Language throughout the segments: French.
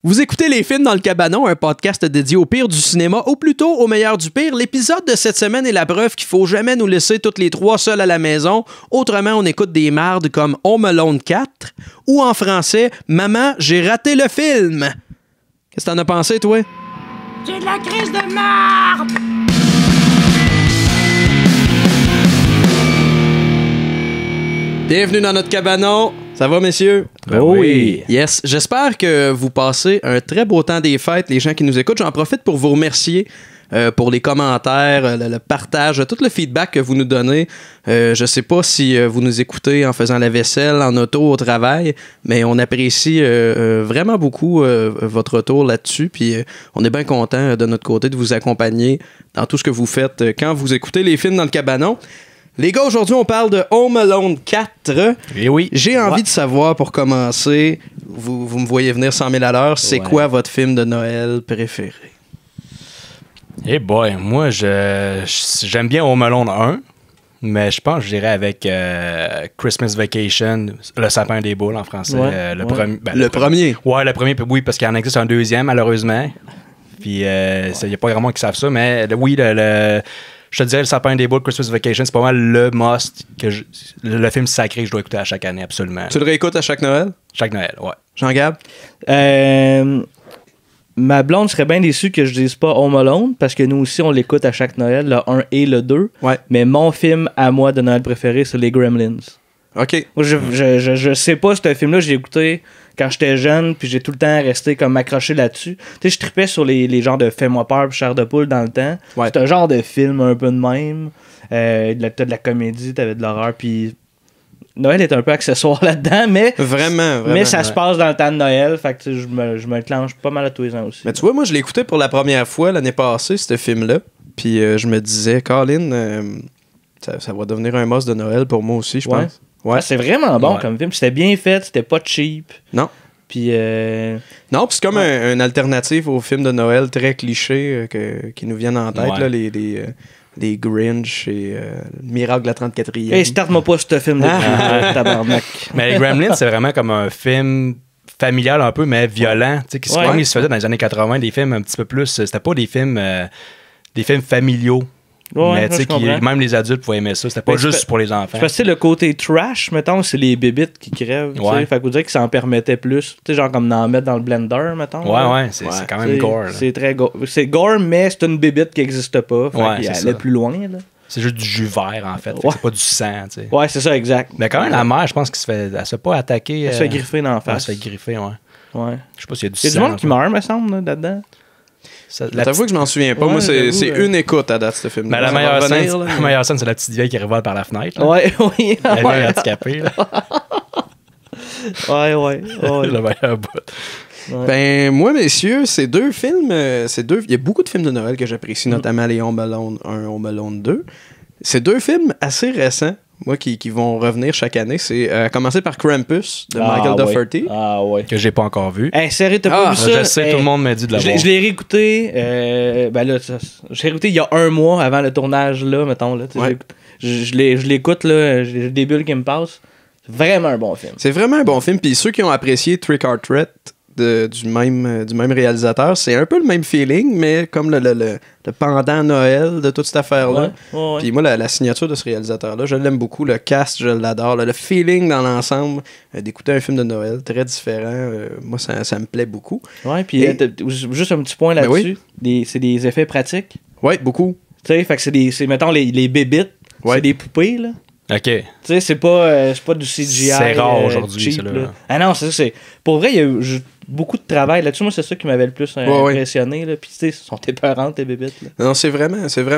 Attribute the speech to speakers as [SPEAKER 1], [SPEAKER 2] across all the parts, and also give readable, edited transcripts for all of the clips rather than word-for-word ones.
[SPEAKER 1] Vous écoutez Les Films dans le Cabanon, un podcast dédié au pire du cinéma, ou plutôt au meilleur du pire. L'épisode de cette semaine est la preuve qu'il faut jamais nous laisser toutes les trois seuls à la maison. Autrement, on écoute des mardes comme Home Alone 4 ou en français « Maman, j'ai raté le film ». Qu'est-ce que t'en as pensé, toi?
[SPEAKER 2] J'ai de la crise de marde!
[SPEAKER 1] Bienvenue dans notre cabanon. Ça va, messieurs?
[SPEAKER 3] Ben oui.
[SPEAKER 1] Yes. J'espère que vous passez un très beau temps des fêtes, les gens qui nous écoutent. J'en profite pour vous remercier pour les commentaires, le partage, tout le feedback que vous nous donnez. Je sais pas si vous nous écoutez en faisant la vaisselle, en auto, au travail, mais on apprécie vraiment beaucoup votre retour là-dessus. Puis on est bien content de notre côté de vous accompagner dans tout ce que vous faites quand vous écoutez les films dans le cabanon. Les gars, aujourd'hui, on parle de Home Alone 4.
[SPEAKER 3] Et oui.
[SPEAKER 1] J'ai envie de savoir, pour commencer, vous me voyez venir 100 000 à l'heure, c'est quoi votre film de Noël préféré?
[SPEAKER 3] Eh boy, moi, j'aime bien Home Alone 1, mais je pense que j'irais avec Christmas Vacation, Le sapin des boules en français. Le
[SPEAKER 1] premier?
[SPEAKER 3] Ouais, le premier, oui, parce qu'il en existe un deuxième, malheureusement. Puis, il n'y a pas grand monde qui savent ça, mais oui, je te dirais, Le sapin des boules, Christmas Vacation, c'est pas mal le must, le film sacré que je dois écouter à chaque année, absolument.
[SPEAKER 1] Tu le réécoutes à chaque Noël?
[SPEAKER 3] Chaque Noël, ouais.
[SPEAKER 1] Jean-Gab?
[SPEAKER 4] Ma blonde serait bien déçue que je dise pas Home Alone, parce que nous aussi, on l'écoute à chaque Noël, le 1 et le 2.
[SPEAKER 1] Ouais.
[SPEAKER 4] Mais mon film à moi de Noël préféré, c'est Les Gremlins.
[SPEAKER 1] OK.
[SPEAKER 4] Moi, je sais pas, ce film-là, j'ai écouté quand j'étais jeune, puis j'ai tout le temps resté comme accroché là-dessus. Tu sais, je tripais sur les genres de Fais-moi peur puis Chair de poule dans le temps.
[SPEAKER 1] Ouais.
[SPEAKER 4] C'est un genre de film un peu de même. T'as de la comédie, t'avais de l'horreur, puis Noël est un peu accessoire là-dedans, mais
[SPEAKER 1] Vraiment.
[SPEAKER 4] mais ça se passe dans le temps de Noël, fait que je me clenche pas mal à tous les ans aussi.
[SPEAKER 1] Mais tu vois, moi, je l'ai écouté pour la première fois l'année passée, ce film-là. Puis je me disais, Colin, ça va devenir un must de Noël pour moi aussi, je pense. Ouais.
[SPEAKER 4] Ah, c'est vraiment bon comme film. C'était bien fait, c'était pas cheap.
[SPEAKER 1] Non.
[SPEAKER 4] Puis
[SPEAKER 1] Non, puis c'est comme une alternative aux films de Noël très clichés qui nous viennent en tête, là, les Grinch et le Miracle de la 34e.
[SPEAKER 4] Hey, starte-moi pas ce film de tabarnak.
[SPEAKER 3] Mais les Gremlins, c'est vraiment comme un film familial un peu, mais violent. Tu sais, comme il se faisait dans les années 80, des films un petit peu plus... C'était pas des films familiaux. Mais tu sais, même les adultes pouvaient aimer ça. C'était pas juste pour les enfants.
[SPEAKER 4] Parce que le côté trash, mettons, c'est les bébites qui crèvent.
[SPEAKER 3] Ouais.
[SPEAKER 4] Fait que vous dire que ça en permettait plus. Tu sais, genre comme d'en mettre dans le blender, mettons.
[SPEAKER 3] Ouais, c'est quand même gore.
[SPEAKER 4] C'est très gore. C'est gore, mais c'est une bébite qui n'existe pas. Fait
[SPEAKER 3] ouais,
[SPEAKER 4] qu'il
[SPEAKER 3] c'est
[SPEAKER 4] allait
[SPEAKER 3] ça.
[SPEAKER 4] plus loin, là.
[SPEAKER 3] C'est juste du jus vert, en fait. C'est pas du sang, tu sais.
[SPEAKER 4] Ouais, c'est ça, exact.
[SPEAKER 3] Mais quand même, la mère, je pense qu'elle se fait pas attaquer.
[SPEAKER 4] Elle se fait griffer dans la face.
[SPEAKER 3] Elle se fait griffer, ouais.
[SPEAKER 4] Je
[SPEAKER 3] sais pas s'il y a du sang.
[SPEAKER 4] Il y a du monde qui meurt, me semble, là-dedans.
[SPEAKER 1] T'avoue que je m'en souviens pas. Moi, c'est une écoute à date, ce film.
[SPEAKER 3] Mais la meilleure scène, c'est la petite vieille qui revole par la fenêtre. Là.
[SPEAKER 4] Ouais, oui.
[SPEAKER 3] La vieille handicapée. Là.
[SPEAKER 4] Ouais.
[SPEAKER 3] Le meilleur bout.
[SPEAKER 4] Ouais.
[SPEAKER 1] Ben, moi, messieurs, ces deux films, il y a beaucoup de films de Noël que j'apprécie, notamment les Home Alone 1, Home Alone 2. C'est deux films assez récents, moi, qui vont revenir chaque année. C'est à commencer par Krampus, de Michael Dougherty.
[SPEAKER 4] Ah ouais.
[SPEAKER 3] Que j'ai pas encore vu.
[SPEAKER 4] Hey, sérieux, t'as pas vu ça?
[SPEAKER 3] Je sais, tout le monde m'a dit de la voir.
[SPEAKER 4] Je l'ai réécouté, je l'ai réécouté il y a un mois avant le tournage, là, mettons. Là,
[SPEAKER 1] ouais.
[SPEAKER 4] Je l'écoute, là, j'ai des bulles qui me passent. C'est vraiment un bon film.
[SPEAKER 1] C'est vraiment un bon film. Puis ceux qui ont apprécié Trick or Treat du même réalisateur, c'est un peu le même feeling, mais comme le pendant Noël de toute cette affaire-là.
[SPEAKER 4] Ouais.
[SPEAKER 1] Puis moi, la signature de ce réalisateur-là, je l'aime beaucoup. Le cast, je l'adore. Le feeling dans l'ensemble d'écouter un film de Noël très différent, moi, ça me plaît beaucoup.
[SPEAKER 4] Ouais, puis juste un petit point là-dessus.
[SPEAKER 1] Oui.
[SPEAKER 4] C'est des effets pratiques.
[SPEAKER 1] Ouais, beaucoup.
[SPEAKER 4] Tu sais, fait que c'est mettons, les bébites, c'est des poupées, là.
[SPEAKER 3] OK.
[SPEAKER 4] Tu sais, c'est pas du CGI.
[SPEAKER 3] C'est rare aujourd'hui,
[SPEAKER 4] cheap,
[SPEAKER 3] ça,
[SPEAKER 4] là. Ah non, c'est ça. Pour vrai, il y a eu beaucoup de travail là-dessus. Moi, c'est ça qui m'avait le plus impressionné. Là. Puis, tu sais, sont épeurants, tes bébites. Là.
[SPEAKER 1] Non, c'est vraiment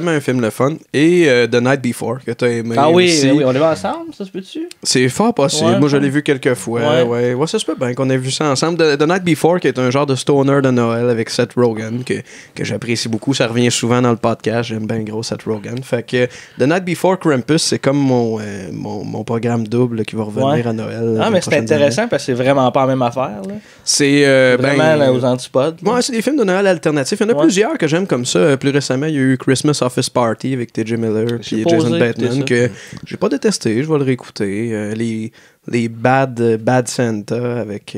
[SPEAKER 1] un film le fun. Et The Night Before, que t'as aimé aussi.
[SPEAKER 4] Oui, on l'a vu ensemble, ça se peut-tu?
[SPEAKER 1] C'est fort possible.
[SPEAKER 4] Ouais,
[SPEAKER 1] moi, je l'ai vu quelques fois. Ouais, ça se peut bien qu'on ait vu ça ensemble. The Night Before, qui est un genre de stoner de Noël avec Seth Rogen, que j'apprécie beaucoup. Ça revient souvent dans le podcast. J'aime bien gros Seth Rogen. Fait que The Night Before Krampus, c'est comme mon programme double qui va revenir à Noël.
[SPEAKER 4] Ah, mais c'est intéressant parce que c'est vraiment pas la même affaire. Là.
[SPEAKER 1] C'est
[SPEAKER 4] vraiment là, aux antipodes.
[SPEAKER 1] Ouais, c'est des films de Noël alternatifs. Il y en a plusieurs que j'aime comme ça. Plus récemment, il y a eu Christmas Office Party avec T.J. Miller et Jason Bateman que j'ai pas détesté. Je vais le réécouter. Les Bad Santa avec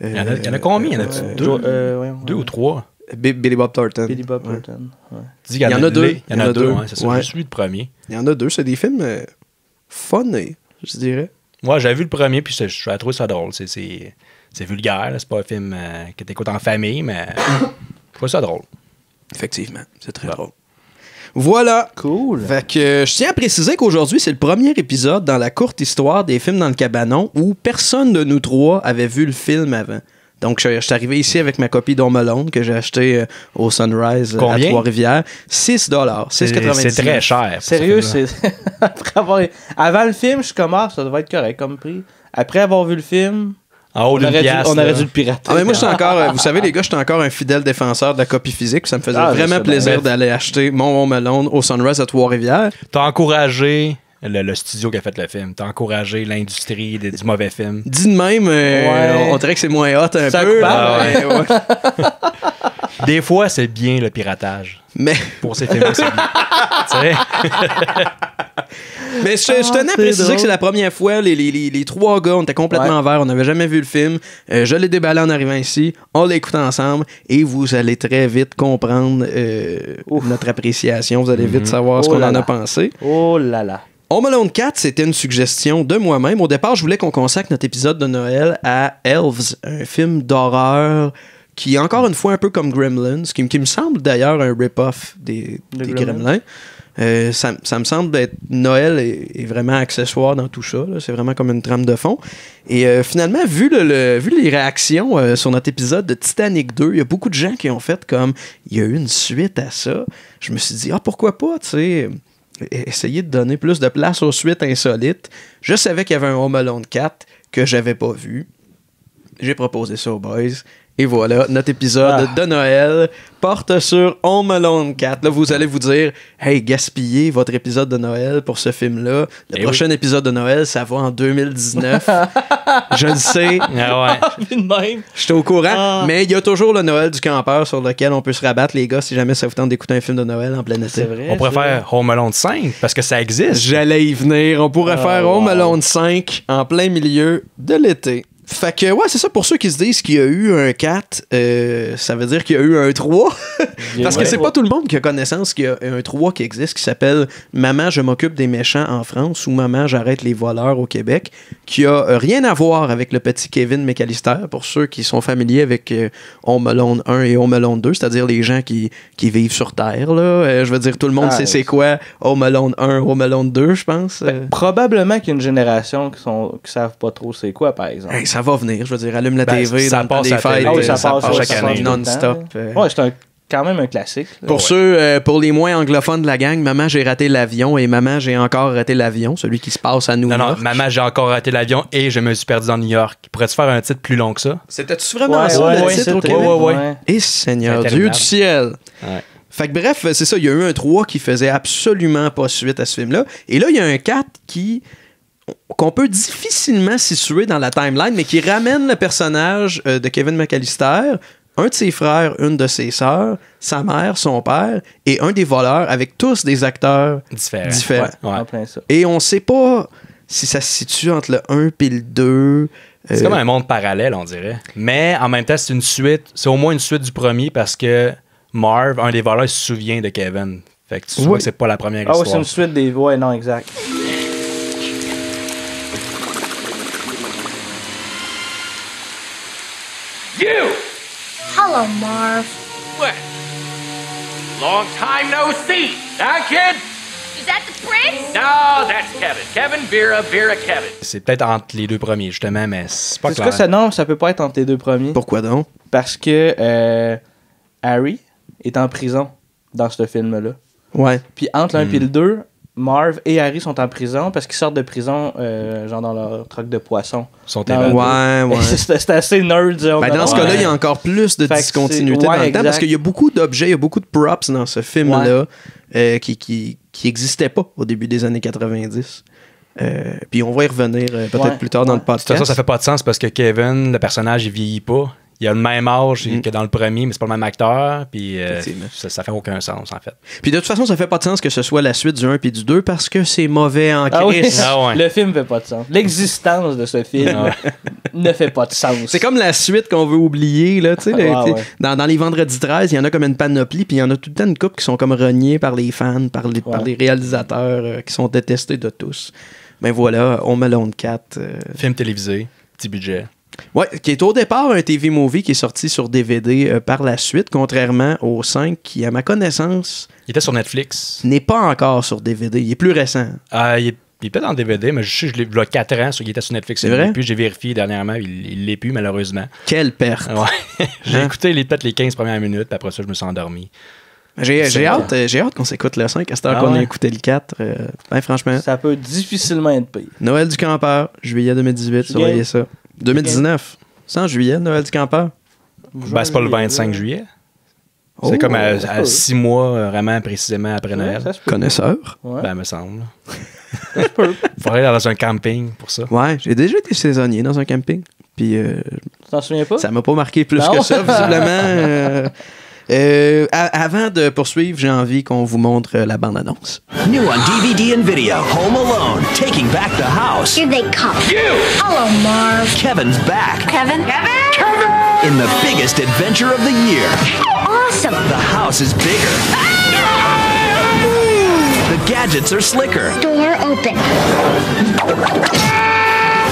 [SPEAKER 3] Il y en a combien? Il y en a deux ou trois?
[SPEAKER 1] Billy Bob Thornton.
[SPEAKER 4] Billy Bob Thornton, ouais.
[SPEAKER 3] Il y en a deux. Il y en a deux, ouais, c'est ça.
[SPEAKER 1] Ouais.
[SPEAKER 3] Je suis le premier.
[SPEAKER 1] Il y en a deux, c'est des films funnés, je dirais.
[SPEAKER 3] Moi, j'avais vu le premier, puis je suis trouvé ça drôle. C'est vulgaire, là. C'est pas un film que t'écoutes en famille, mais je trouve ça drôle.
[SPEAKER 1] Effectivement, c'est très drôle. Voilà.
[SPEAKER 4] Cool.
[SPEAKER 1] Fait que je tiens à préciser qu'aujourd'hui, c'est le premier épisode dans la courte histoire des films dans le cabanon où personne de nous trois avait vu le film avant. Donc, je suis arrivé ici avec ma copie d'Home Alone que j'ai acheté au Sunrise à Trois-Rivières. $6. $6,99.
[SPEAKER 3] C'est très cher.
[SPEAKER 4] Sérieux, c'est. Avant le film, je suis comme, ça devait être correct comme prix. Après avoir vu le film.
[SPEAKER 3] En haut d'une pièce,
[SPEAKER 4] on aurait dû le pirater.
[SPEAKER 1] Ah, mais moi, je suis encore, vous savez, les gars, je suis encore un fidèle défenseur de la copie physique. Ça me faisait vraiment plaisir d'aller acheter mon Home Alone au Sunrise à Trois-Rivières.
[SPEAKER 3] T'as encouragé le studio qui a fait le film. T'as encouragé l'industrie du mauvais film.
[SPEAKER 1] Dit de même, on dirait que c'est moins hot un
[SPEAKER 4] ça
[SPEAKER 1] peu.
[SPEAKER 4] Ouais.
[SPEAKER 3] Des fois, c'est bien le piratage.
[SPEAKER 1] Mais
[SPEAKER 3] pour ces films, c'est bien.
[SPEAKER 1] Mais je tenais à préciser que c'est la première fois. Les trois gars, on était complètement verts. On n'avait jamais vu le film. Je l'ai déballé en arrivant ici. On l'écoute ensemble. Et vous allez très vite comprendre notre appréciation. Vous allez vite savoir ce qu'on en a pensé.
[SPEAKER 4] Oh là là.
[SPEAKER 1] Home Alone 4, c'était une suggestion de moi-même. Au départ, je voulais qu'on consacre notre épisode de Noël à Elves, un film d'horreur qui est encore une fois un peu comme Gremlins, qui me semble d'ailleurs un rip-off des Gremlins. Ça me semble être Noël est vraiment accessoire dans tout ça. Là. C'est vraiment comme une trame de fond. Et finalement, vu les réactions sur notre épisode de Titanic 2, il y a beaucoup de gens qui ont fait comme il y a eu une suite à ça. Je me suis dit, pourquoi pas, tu sais, essayer de donner plus de place aux suites insolites. Je savais qu'il y avait un Home Alone 4 que j'avais pas vu. J'ai proposé ça aux boys. Et voilà, notre épisode de Noël porte sur Home Alone 4. Là, vous allez vous dire, hey, gaspillez votre épisode de Noël pour ce film-là. Le prochain épisode de Noël, ça va en 2019. Je le sais. Je suis au courant. Mais il y a toujours le Noël du campeur sur lequel on peut se rabattre, les gars, si jamais ça vous tente d'écouter un film de Noël en plein été.
[SPEAKER 3] Vrai, on pourrait faire Home Alone 5 parce que ça existe.
[SPEAKER 1] J'allais y venir. On pourrait faire Home Alone 5 en plein milieu de l'été. Fait que, c'est ça, pour ceux qui se disent qu'il y a eu un 4, ça veut dire qu'il y a eu un 3. Parce que c'est pas tout le monde qui a connaissance qu'il y a un 3 qui existe, qui s'appelle Maman, je m'occupe des méchants en France ou Maman, j'arrête les voleurs au Québec, qui a rien à voir avec le petit Kevin McAllister, pour ceux qui sont familiers avec Home Alone 1 et Home Alone 2, c'est-à-dire les gens qui vivent sur Terre, là. Je veux dire, tout le monde sait c'est quoi Home Alone 1, Home Alone 2, je pense.
[SPEAKER 4] Probablement qu'il y a une génération qui savent pas trop c'est quoi, par exemple.
[SPEAKER 1] Hey, ça va venir, je veux dire, allume la TV
[SPEAKER 3] ça
[SPEAKER 1] dans les
[SPEAKER 3] passe
[SPEAKER 1] fêtes,
[SPEAKER 3] ça passe chaque année
[SPEAKER 1] non-stop.
[SPEAKER 4] C'est quand même un classique.
[SPEAKER 1] Pour pour les moins anglophones de la gang, Maman, j'ai raté l'avion et Maman, j'ai encore raté l'avion, celui qui se passe à New York.
[SPEAKER 3] Non, Maman, j'ai encore raté l'avion et je me suis perdu dans New York. Pourrais-tu faire un titre plus long que ça?
[SPEAKER 1] C'était-tu vraiment ça, le titre au Québec?
[SPEAKER 3] Ouais.
[SPEAKER 1] Et Seigneur Dieu du ciel!
[SPEAKER 3] Ouais.
[SPEAKER 1] Fait que bref, c'est ça, il y a eu un 3 qui faisait absolument pas suite à ce film-là. Et là, il y a un 4 qu'on peut difficilement situer dans la timeline, mais qui ramène le personnage de Kevin McAllister, un de ses frères, une de ses sœurs, sa mère, son père, et un des voleurs, avec tous des acteurs différents.
[SPEAKER 3] Ouais.
[SPEAKER 1] Et on sait pas si ça se situe entre le 1 et le 2.
[SPEAKER 3] C'est comme un monde parallèle, on dirait. Mais en même temps, c'est une suite, c'est au moins une suite du premier, parce que Marv, un des voleurs, se souvient de Kevin. Fait que tu vois que c'est pas la première histoire.
[SPEAKER 4] C'est une suite des... Ouais, non, exact.
[SPEAKER 2] You!
[SPEAKER 5] Hello, Marv.
[SPEAKER 2] What? Long time no see, huh, kid?
[SPEAKER 5] Is that the prince?
[SPEAKER 2] No, that's Kevin. Kevin, Vera, Kevin.
[SPEAKER 3] C'est peut-être entre les deux premiers, justement, mais c'est pas clair.
[SPEAKER 4] Ça peut pas être entre les deux premiers.
[SPEAKER 1] Pourquoi donc?
[SPEAKER 4] Parce que Harry est en prison dans ce film-là.
[SPEAKER 1] Ouais.
[SPEAKER 4] Puis entre le 1 et le 2, Marv et Harry sont en prison parce qu'ils sortent de prison genre dans leur truck de poisson.
[SPEAKER 3] Sont
[SPEAKER 1] ouais.
[SPEAKER 4] C'est assez nerd.
[SPEAKER 1] Dans ce cas-là, il y a encore plus de discontinuité dans le temps parce qu'il y a beaucoup d'objets, il y a beaucoup de props dans ce film-là qui n'existaient pas au début des années 90. Puis on va y revenir peut-être plus tard dans le podcast.
[SPEAKER 3] De toute façon, ça fait pas de sens parce que Kevin, le personnage, il vieillit pas. il a le même âge que dans le premier, mais c'est pas le même acteur. Puis ça fait aucun sens, en fait.
[SPEAKER 1] Puis de toute façon, ça fait pas de sens que ce soit la suite du 1 puis du 2 parce que c'est mauvais en
[SPEAKER 4] Ah oui.
[SPEAKER 1] crise.
[SPEAKER 3] Ah ouais.
[SPEAKER 4] Le film fait pas de sens. L'existence de ce film ne fait pas de sens.
[SPEAKER 1] C'est comme la suite qu'on veut oublier. Là, tu sais,
[SPEAKER 4] Ouais.
[SPEAKER 1] dans les Vendredis 13, il y en a comme une panoplie, puis il y en a tout le temps une couple qui sont comme reniés par les fans, par les réalisateurs qui sont détestés de tous. Ben voilà, Home Alone 4.
[SPEAKER 3] Film télévisé, petit budget.
[SPEAKER 1] Ouais, qui est au départ un TV movie qui est sorti sur DVD par la suite, contrairement au 5 qui, à ma connaissance,
[SPEAKER 3] Il était sur Netflix.
[SPEAKER 1] n'est pas encore sur DVD. Il est plus récent.
[SPEAKER 3] Il est peut-être en DVD, mais je l'ai vu il y a 4 ans, il était sur Netflix.
[SPEAKER 1] C'est vrai?
[SPEAKER 3] Puis j'ai vérifié dernièrement, il l'est plus, malheureusement.
[SPEAKER 1] Quelle perte.
[SPEAKER 3] Ouais. J'ai écouté peut-être les 15 premières minutes, puis après ça, je me suis endormi.
[SPEAKER 1] J'ai hâte qu'on s'écoute le 5 à cette heure
[SPEAKER 3] Ah
[SPEAKER 1] qu'on a
[SPEAKER 3] ouais?
[SPEAKER 1] écouté le 4. Ben franchement,
[SPEAKER 4] Ça peut difficilement être pire.
[SPEAKER 1] Noël du campeur, juillet 2018, surveillez ça. 2019, c'est en juillet, Noël du campeur.
[SPEAKER 3] Ben, c'est pas le 25 juillet.
[SPEAKER 1] Oh,
[SPEAKER 3] C'est comme
[SPEAKER 4] ça
[SPEAKER 3] à
[SPEAKER 4] peut.
[SPEAKER 3] 6 mois, vraiment précisément après Noël.
[SPEAKER 4] Ça se peut.
[SPEAKER 1] Connaisseur.
[SPEAKER 4] Ouais.
[SPEAKER 3] Ben, me semble.
[SPEAKER 4] Ça se peut.
[SPEAKER 3] Faudrait aller dans un camping pour ça.
[SPEAKER 1] Ouais, j'ai déjà été saisonnier dans un camping. Puis
[SPEAKER 4] Tu t'en souviens pas?
[SPEAKER 1] ça m'a pas marqué plus
[SPEAKER 4] Non.
[SPEAKER 1] que ça, visiblement. Avant de poursuivre, j'ai envie qu'on vous montre la bande-annonce.
[SPEAKER 6] New on DVD and video, Home Alone, Taking Back the House.
[SPEAKER 5] Here they come. Hello, Marv.
[SPEAKER 6] Kevin's back
[SPEAKER 5] Kevin?
[SPEAKER 6] in the biggest adventure of the year.
[SPEAKER 5] Awesome.
[SPEAKER 6] The house is bigger. The gadgets are slicker.
[SPEAKER 5] Door open.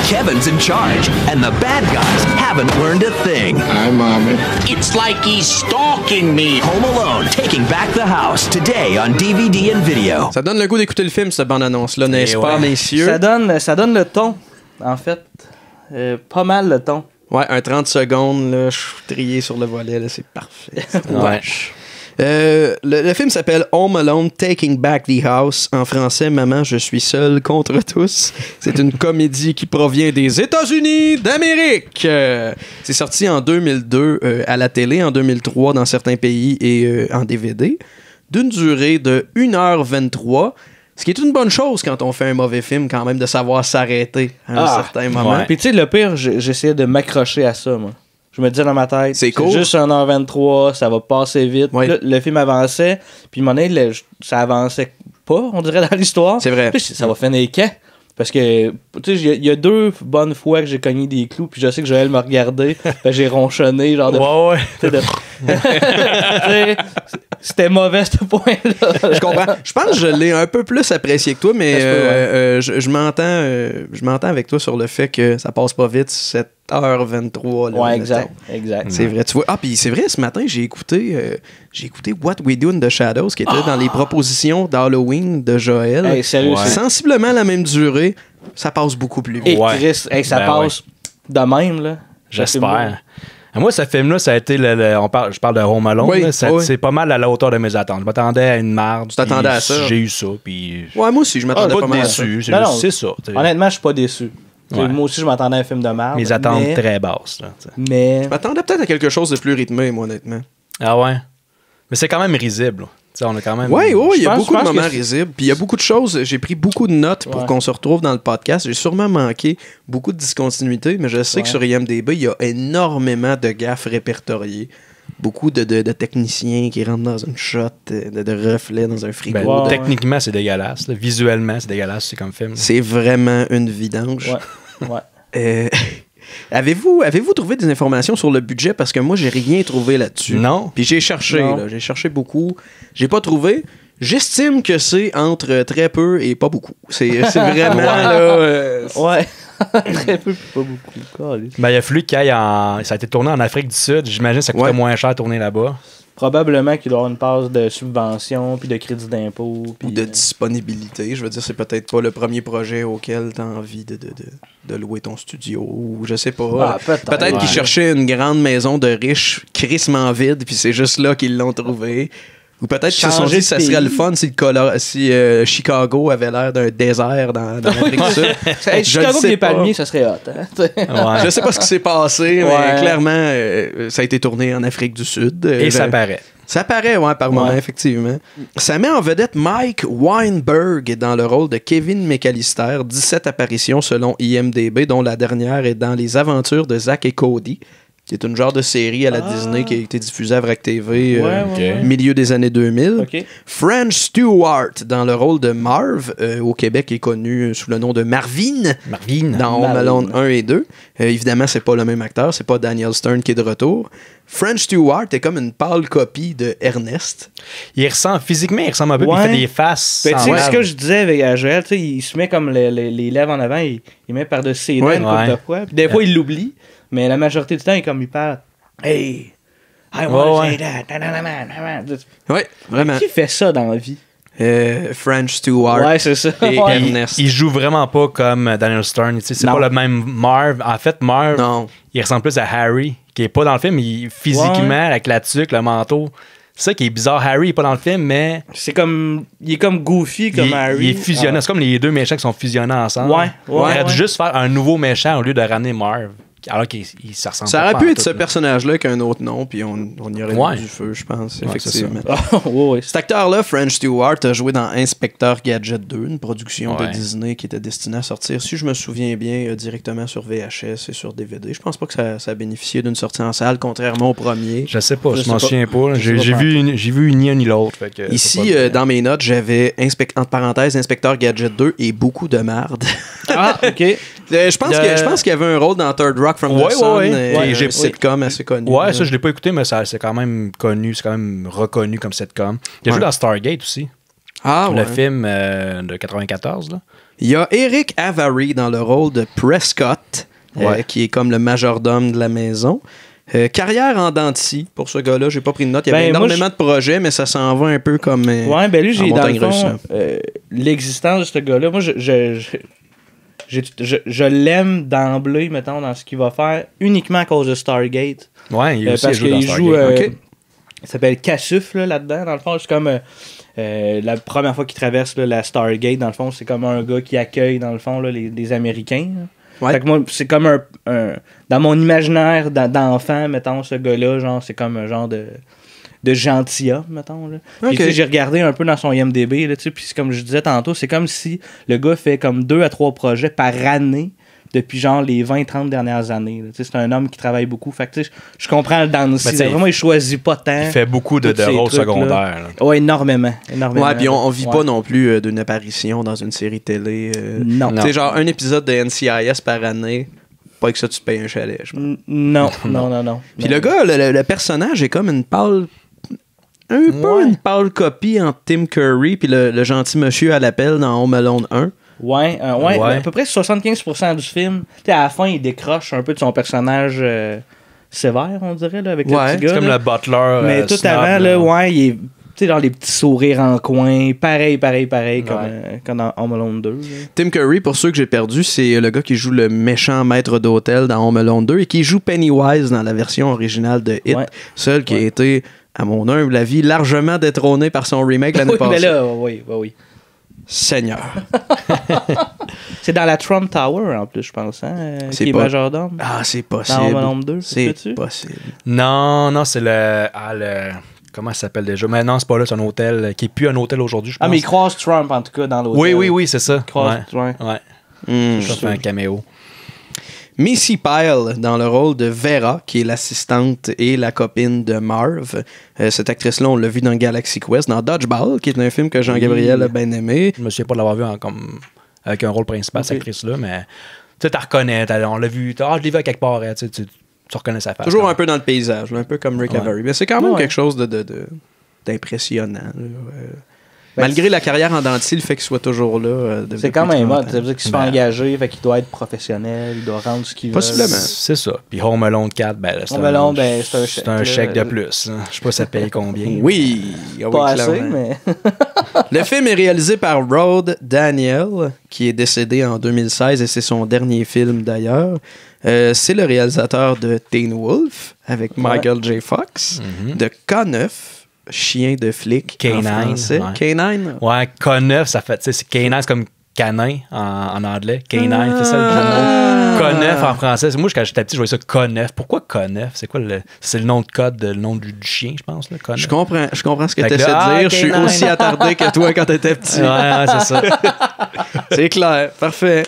[SPEAKER 6] Kevin's in charge, and the bad guys haven't learned a thing.
[SPEAKER 2] Hi, Mommy. It's like he's stalking me.
[SPEAKER 6] Home Alone, Taking Back the House, today on DVD and video.
[SPEAKER 1] Ça donne le goût d'écouter le film, cette bande-annonce-là, n'est-ce pas, messieurs?
[SPEAKER 4] Ça donne le ton, en fait. Pas mal le ton.
[SPEAKER 1] Ouais, un 30 secondes, là, je suis trié sur le volet, là, c'est parfait.
[SPEAKER 3] Ouais.
[SPEAKER 1] Le film s'appelle Home Alone Taking Back the House. En français, Maman, je suis seul contre tous. C'est une comédie qui provient des États-Unis d'Amérique. C'est sorti en 2002 à la télé, en 2003 dans certains pays et en DVD, d'une durée de 1h23. Ce qui est une bonne chose quand on fait un mauvais film, quand même, de savoir s'arrêter à un certain moment.
[SPEAKER 3] ouais.
[SPEAKER 4] Puis tu sais, le pire, j'essayais de m'accrocher à ça, moi. Je me disais dans ma tête,
[SPEAKER 1] C'est cool.
[SPEAKER 4] juste 1h23, ça va passer vite.
[SPEAKER 1] Ouais.
[SPEAKER 4] Là, le film avançait, puis à un moment donné, ça avançait pas, on dirait, dans l'histoire.
[SPEAKER 1] C'est vrai.
[SPEAKER 4] Puis ça va finir quand? Parce que, tu sais, il y a 2 bonnes fois que j'ai cogné des clous, puis je sais que Joël m'a regardé, fait j'ai ronchonné, genre de...
[SPEAKER 3] Ouais.
[SPEAKER 4] tu sais, tu sais, c'était mauvais, ce point-là.
[SPEAKER 1] Je comprends. Je pense que je l'ai un peu plus apprécié que toi, mais
[SPEAKER 4] Ça se peut,
[SPEAKER 1] je m'entends avec toi sur le fait que ça passe pas vite, 7h23. Là,
[SPEAKER 4] Ouais,
[SPEAKER 1] mettons.
[SPEAKER 4] exact.
[SPEAKER 1] C'est vrai, tu vois. Ah, puis c'est vrai, ce matin, j'ai écouté What We Do in the Shadows, qui était dans les propositions d'Halloween de Joël.
[SPEAKER 4] Hey, sérieux,
[SPEAKER 3] Ouais.
[SPEAKER 4] c'est...
[SPEAKER 1] Sensiblement la même durée, ça passe beaucoup plus vite.
[SPEAKER 4] Et
[SPEAKER 3] Ouais.
[SPEAKER 4] Chris, hey, ça
[SPEAKER 3] Ben
[SPEAKER 4] passe de même, là.
[SPEAKER 3] J'espère. Moi, ce film-là, ça a été je parle de Home Alone.
[SPEAKER 1] Oui,
[SPEAKER 3] là,
[SPEAKER 1] oui.
[SPEAKER 3] C'est pas mal à la hauteur de mes attentes. Je m'attendais à une marde.
[SPEAKER 1] Tu t'attendais
[SPEAKER 3] puis
[SPEAKER 1] à ça?
[SPEAKER 3] J'ai eu ça. Puis
[SPEAKER 1] Ouais, moi aussi, je m'attendais
[SPEAKER 3] pas
[SPEAKER 1] pas mal à ça.
[SPEAKER 3] déçu.
[SPEAKER 4] Non, non.
[SPEAKER 3] C'est ça. t'sais.
[SPEAKER 4] Honnêtement, je suis pas déçu. T'sais,
[SPEAKER 3] Ouais.
[SPEAKER 4] Moi aussi, je m'attendais à un film de merde.
[SPEAKER 3] Mes attentes
[SPEAKER 4] mais...
[SPEAKER 3] très basses. Là, t'sais.
[SPEAKER 4] Mais...
[SPEAKER 1] Je m'attendais peut-être à quelque chose de plus rythmé, moi, honnêtement.
[SPEAKER 3] Ah ouais? Mais c'est quand même risible. là. T'sais, on a quand même...
[SPEAKER 1] Oui, il y a
[SPEAKER 4] pense-
[SPEAKER 1] beaucoup
[SPEAKER 4] je
[SPEAKER 1] de
[SPEAKER 4] pense
[SPEAKER 1] moments
[SPEAKER 4] que-
[SPEAKER 1] risibles. Puis il y a beaucoup de choses. J'ai pris beaucoup de notes pour
[SPEAKER 4] Ouais.
[SPEAKER 1] qu'on se retrouve dans le podcast. J'ai sûrement manqué beaucoup de discontinuités, mais je sais que sur IMDb, il y a énormément de gaffes répertoriées. Beaucoup de techniciens qui rentrent dans une shot, de reflets dans un frigo.
[SPEAKER 3] Ben,
[SPEAKER 4] Ouais,
[SPEAKER 3] techniquement, c'est dégueulasse. là. Visuellement, c'est dégueulasse. C'est comme film.
[SPEAKER 1] C'est vraiment une vidange.
[SPEAKER 4] Ouais.
[SPEAKER 1] Avez-vous trouvé des informations sur le budget? Parce que moi, j'ai rien trouvé là-dessus.
[SPEAKER 3] Non.
[SPEAKER 1] Puis j'ai cherché,
[SPEAKER 4] Non.
[SPEAKER 1] là. J'ai cherché beaucoup. J'ai pas trouvé. J'estime que c'est entre très peu et pas beaucoup. C'est vraiment, là...
[SPEAKER 4] Ouais. Très peu, puis pas beaucoup. Caliste.
[SPEAKER 3] Ben, il a fallu qu'il aille en... Ça a été tourné en Afrique du Sud. J'imagine que ça coûtait
[SPEAKER 1] Ouais.
[SPEAKER 3] moins cher de tourner là-bas.
[SPEAKER 4] Probablement qu'il doit y avoir une passe de subvention, puis de crédit d'impôt. Puis
[SPEAKER 1] ou de disponibilité. Je veux dire, c'est peut-être pas le premier projet auquel tu as envie de louer ton studio, ou je sais pas.
[SPEAKER 4] Ah, peut-être.
[SPEAKER 1] Peut-être qu'ils
[SPEAKER 3] Ouais.
[SPEAKER 1] cherchaient une grande maison de riches crissement vide, puis c'est juste là qu'ils l'ont trouvé. Ou peut-être qu'ils se sont
[SPEAKER 4] Changer
[SPEAKER 1] dit
[SPEAKER 4] de
[SPEAKER 1] que ça serait
[SPEAKER 4] pays.
[SPEAKER 1] le fun si Chicago avait l'air d'un désert dans l'Afrique du Sud.
[SPEAKER 4] Hey,
[SPEAKER 1] Je
[SPEAKER 4] Chicago
[SPEAKER 1] le sais
[SPEAKER 4] qui est
[SPEAKER 1] pas.
[SPEAKER 4] palmier, ça serait hot. Hein?
[SPEAKER 3] Ouais.
[SPEAKER 1] Je sais pas ce qui s'est passé, mais
[SPEAKER 4] Ouais.
[SPEAKER 1] clairement, ça a été tourné en Afrique du Sud.
[SPEAKER 3] Et ça paraît.
[SPEAKER 1] Ça paraît, ouais, par moment,
[SPEAKER 4] Ouais.
[SPEAKER 1] effectivement. Ça met en vedette Mike Weinberg dans le rôle de Kevin McAllister. 17 apparitions selon IMDb, dont la dernière est dans Les Aventures de Zack et Cody. qui est une genre de série à la Disney qui a été diffusée à VRAC TV milieu des années 2000.
[SPEAKER 4] Okay.
[SPEAKER 1] French Stewart dans le rôle de Marv, au Québec est connu sous le nom de Marvin. Dans Home Alone 1 et 2. Évidemment, c'est pas le même acteur, c'est pas Daniel Stern qui est de retour. French Stewart est comme une pâle copie de Ernest.
[SPEAKER 3] Physiquement, il ressemble un peu, puis il fait des faces.
[SPEAKER 4] Ben, tu sais, ce que je disais avec Joël, il se met comme les lèvres en avant, il met par-dessus ses dents une couple de fois. Puis des fois, il l'oublie, mais la majorité du temps, il est comme il parle. Hey, I want to say that.
[SPEAKER 1] Ouais, vraiment.
[SPEAKER 4] Qui fait ça dans la vie?
[SPEAKER 1] French Stewart.
[SPEAKER 4] Ouais, c'est ça.
[SPEAKER 1] Et Ernest.
[SPEAKER 3] Il joue vraiment pas comme Daniel Stern. C'est pas le même Marv. En fait, Marv, il ressemble plus à Harry, qui est pas dans le film. Physiquement, avec la tuque, le manteau. C'est ça qui est bizarre. Harry est pas dans le film, mais.
[SPEAKER 4] Il est comme goofy comme Harry.
[SPEAKER 3] Il est fusionné. C'est comme les deux méchants qui sont fusionnés ensemble. On aurait dû juste faire un nouveau méchant au lieu de ramener Marv. Alors qu'il ça ressemble
[SPEAKER 1] ça
[SPEAKER 3] pas.
[SPEAKER 1] aurait pu être ce personnage-là avec un autre nom, puis on y aurait mis du feu, je pense, effectivement. Cet acteur-là, French Stewart, a joué dans Inspecteur Gadget 2, une production de Disney qui était destinée à sortir, si je me souviens bien, directement sur VHS et sur DVD. Je pense pas que ça a bénéficié d'une sortie en salle, contrairement au premier.
[SPEAKER 3] Je sais pas, je m'en souviens pas. J'ai vu ni un ni l'autre.
[SPEAKER 1] Ici, dans mes notes, j'avais, entre parenthèses, Inspecteur Gadget 2 et beaucoup de marde.
[SPEAKER 4] Ah, OK.
[SPEAKER 1] Je pense qu'il y avait un rôle dans Third Rock from the Sun, un sitcom assez connu.
[SPEAKER 3] Ouais, ça, je l'ai pas écouté, mais c'est quand même connu, c'est quand même reconnu comme sitcom. Il a joué dans Stargate aussi. Le film de 94, là.
[SPEAKER 1] Il y a Eric Avary dans le rôle de Prescott, qui est comme le majordome de la maison. Carrière en dents de scie pour ce gars-là, j'ai pas pris de note. Il y avait énormément de projets, mais ça s'en va un peu comme.
[SPEAKER 4] Lui, j'ai dans le fond, l'existence de ce gars-là. Moi, je l'aime d'emblée, mettons, dans ce qu'il va faire, uniquement à cause de Stargate.
[SPEAKER 3] Ouais, il
[SPEAKER 4] parce qu'il joue. Il s'appelle Cassuf là-dedans. Dans le fond, c'est comme la première fois qu'il traverse la Stargate. Dans le fond, c'est comme un gars qui accueille, dans le fond, les Américains. Fait que moi, c'est comme un. Dans mon imaginaire d'enfant, mettons, ce gars-là, genre, c'est comme un genre de gentilhomme, mettons. Là. Puis, j'ai regardé un peu dans son IMDb, là, puis comme je disais tantôt, c'est comme si le gars fait comme 2 à 3 projets par année depuis genre les 20-30 dernières années. C'est un homme qui travaille beaucoup. Fait que je comprends le dans aussi. Vraiment, il choisit pas tant.
[SPEAKER 3] Il fait beaucoup de rôles secondaires.
[SPEAKER 4] Oui, énormément.
[SPEAKER 1] Ouais, puis on vit pas non plus d'une apparition dans une série télé.
[SPEAKER 4] Non.
[SPEAKER 1] Tu sais, genre un épisode de NCIS par année. Pas que ça, tu te payes un chalet, je pense.
[SPEAKER 4] Non.
[SPEAKER 1] Puis le gars, le personnage est comme une pâle. Un peu une pâle copie entre Tim Curry puis le gentil monsieur à l'appel dans Home Alone 1.
[SPEAKER 4] Ouais. À peu près 75% du film. À la fin, il décroche un peu de son personnage sévère, on dirait, là, avec le petit gars.
[SPEAKER 3] C'est comme le butler.
[SPEAKER 4] Mais tout avant, là, il est dans les petits sourires en coin. Pareil, comme dans Home Alone 2. Là.
[SPEAKER 1] Tim Curry, pour ceux que j'ai perdu, c'est le gars qui joue le méchant maître d'hôtel dans Home Alone 2 et qui joue Pennywise dans la version originale de It. Seul qui a été, à mon humble avis, largement détrôné par son remake l'année passée.
[SPEAKER 4] Mais là, oui.
[SPEAKER 1] Seigneur.
[SPEAKER 4] C'est dans la Trump Tower, en plus, je pense, qui est majordome.
[SPEAKER 1] Ah, c'est possible.
[SPEAKER 4] Dans Home Alone 2,
[SPEAKER 1] c'est possible.
[SPEAKER 3] Non, c'est le... Comment ça s'appelle déjà? Mais non, c'est pas là, c'est un hôtel qui est plus un hôtel aujourd'hui, je pense.
[SPEAKER 4] Ah, mais il croise Trump, en tout cas, dans l'hôtel.
[SPEAKER 3] Oui, c'est ça.
[SPEAKER 4] Il croise Trump.
[SPEAKER 3] Ouais. Ça fait un caméo.
[SPEAKER 1] Missy Pyle dans le rôle de Vera, qui est l'assistante et la copine de Marv. Cette actrice-là, on l'a vu dans Galaxy Quest, dans Dodgeball, qui est un film que Jean-Gabriel a bien aimé.
[SPEAKER 3] Je me souviens pas de l'avoir vu avec un rôle principal, cette actrice-là, mais tu la reconnais, on l'a vu, je l'ai vu à quelque part, tu reconnais sa face.
[SPEAKER 1] Toujours un peu dans le paysage, un peu comme Rick Avery. Mais c'est quand même quelque chose d'impressionnant. Malgré la carrière en dents de scie, le fait qu'il soit toujours là.
[SPEAKER 4] C'est quand même mode. Ça veut dire qu'il se fait engager, fait qu'il doit être professionnel, il doit rendre ce qu'il veut.
[SPEAKER 1] Possiblement.
[SPEAKER 3] C'est ça. Puis Home Alone 4, c'est un chèque de plus. Hein. Je sais pas ça paye combien.
[SPEAKER 1] Oui.
[SPEAKER 4] Pas assez, mais...
[SPEAKER 1] Le film est réalisé par Rod Daniel, qui est décédé en 2016 et c'est son dernier film d'ailleurs. C'est le réalisateur de Teen Wolf avec Michael J. Fox, de K9, chien de flic en français. K9.
[SPEAKER 3] Ouais, K9, ça fait, c'est K9, c'est comme canin en anglais. K9, c'est ça le jeu de mots. K9 en français. Moi, quand j'étais petit, je voyais ça K9. Pourquoi K9? C'est quoi c'est le nom de code, le nom du chien, je pense, là, K9.
[SPEAKER 1] Je comprends ce que tu essaies de dire. Je suis aussi attardé que toi quand t'étais petit.
[SPEAKER 3] Ouais, c'est ça.
[SPEAKER 1] C'est clair. Parfait.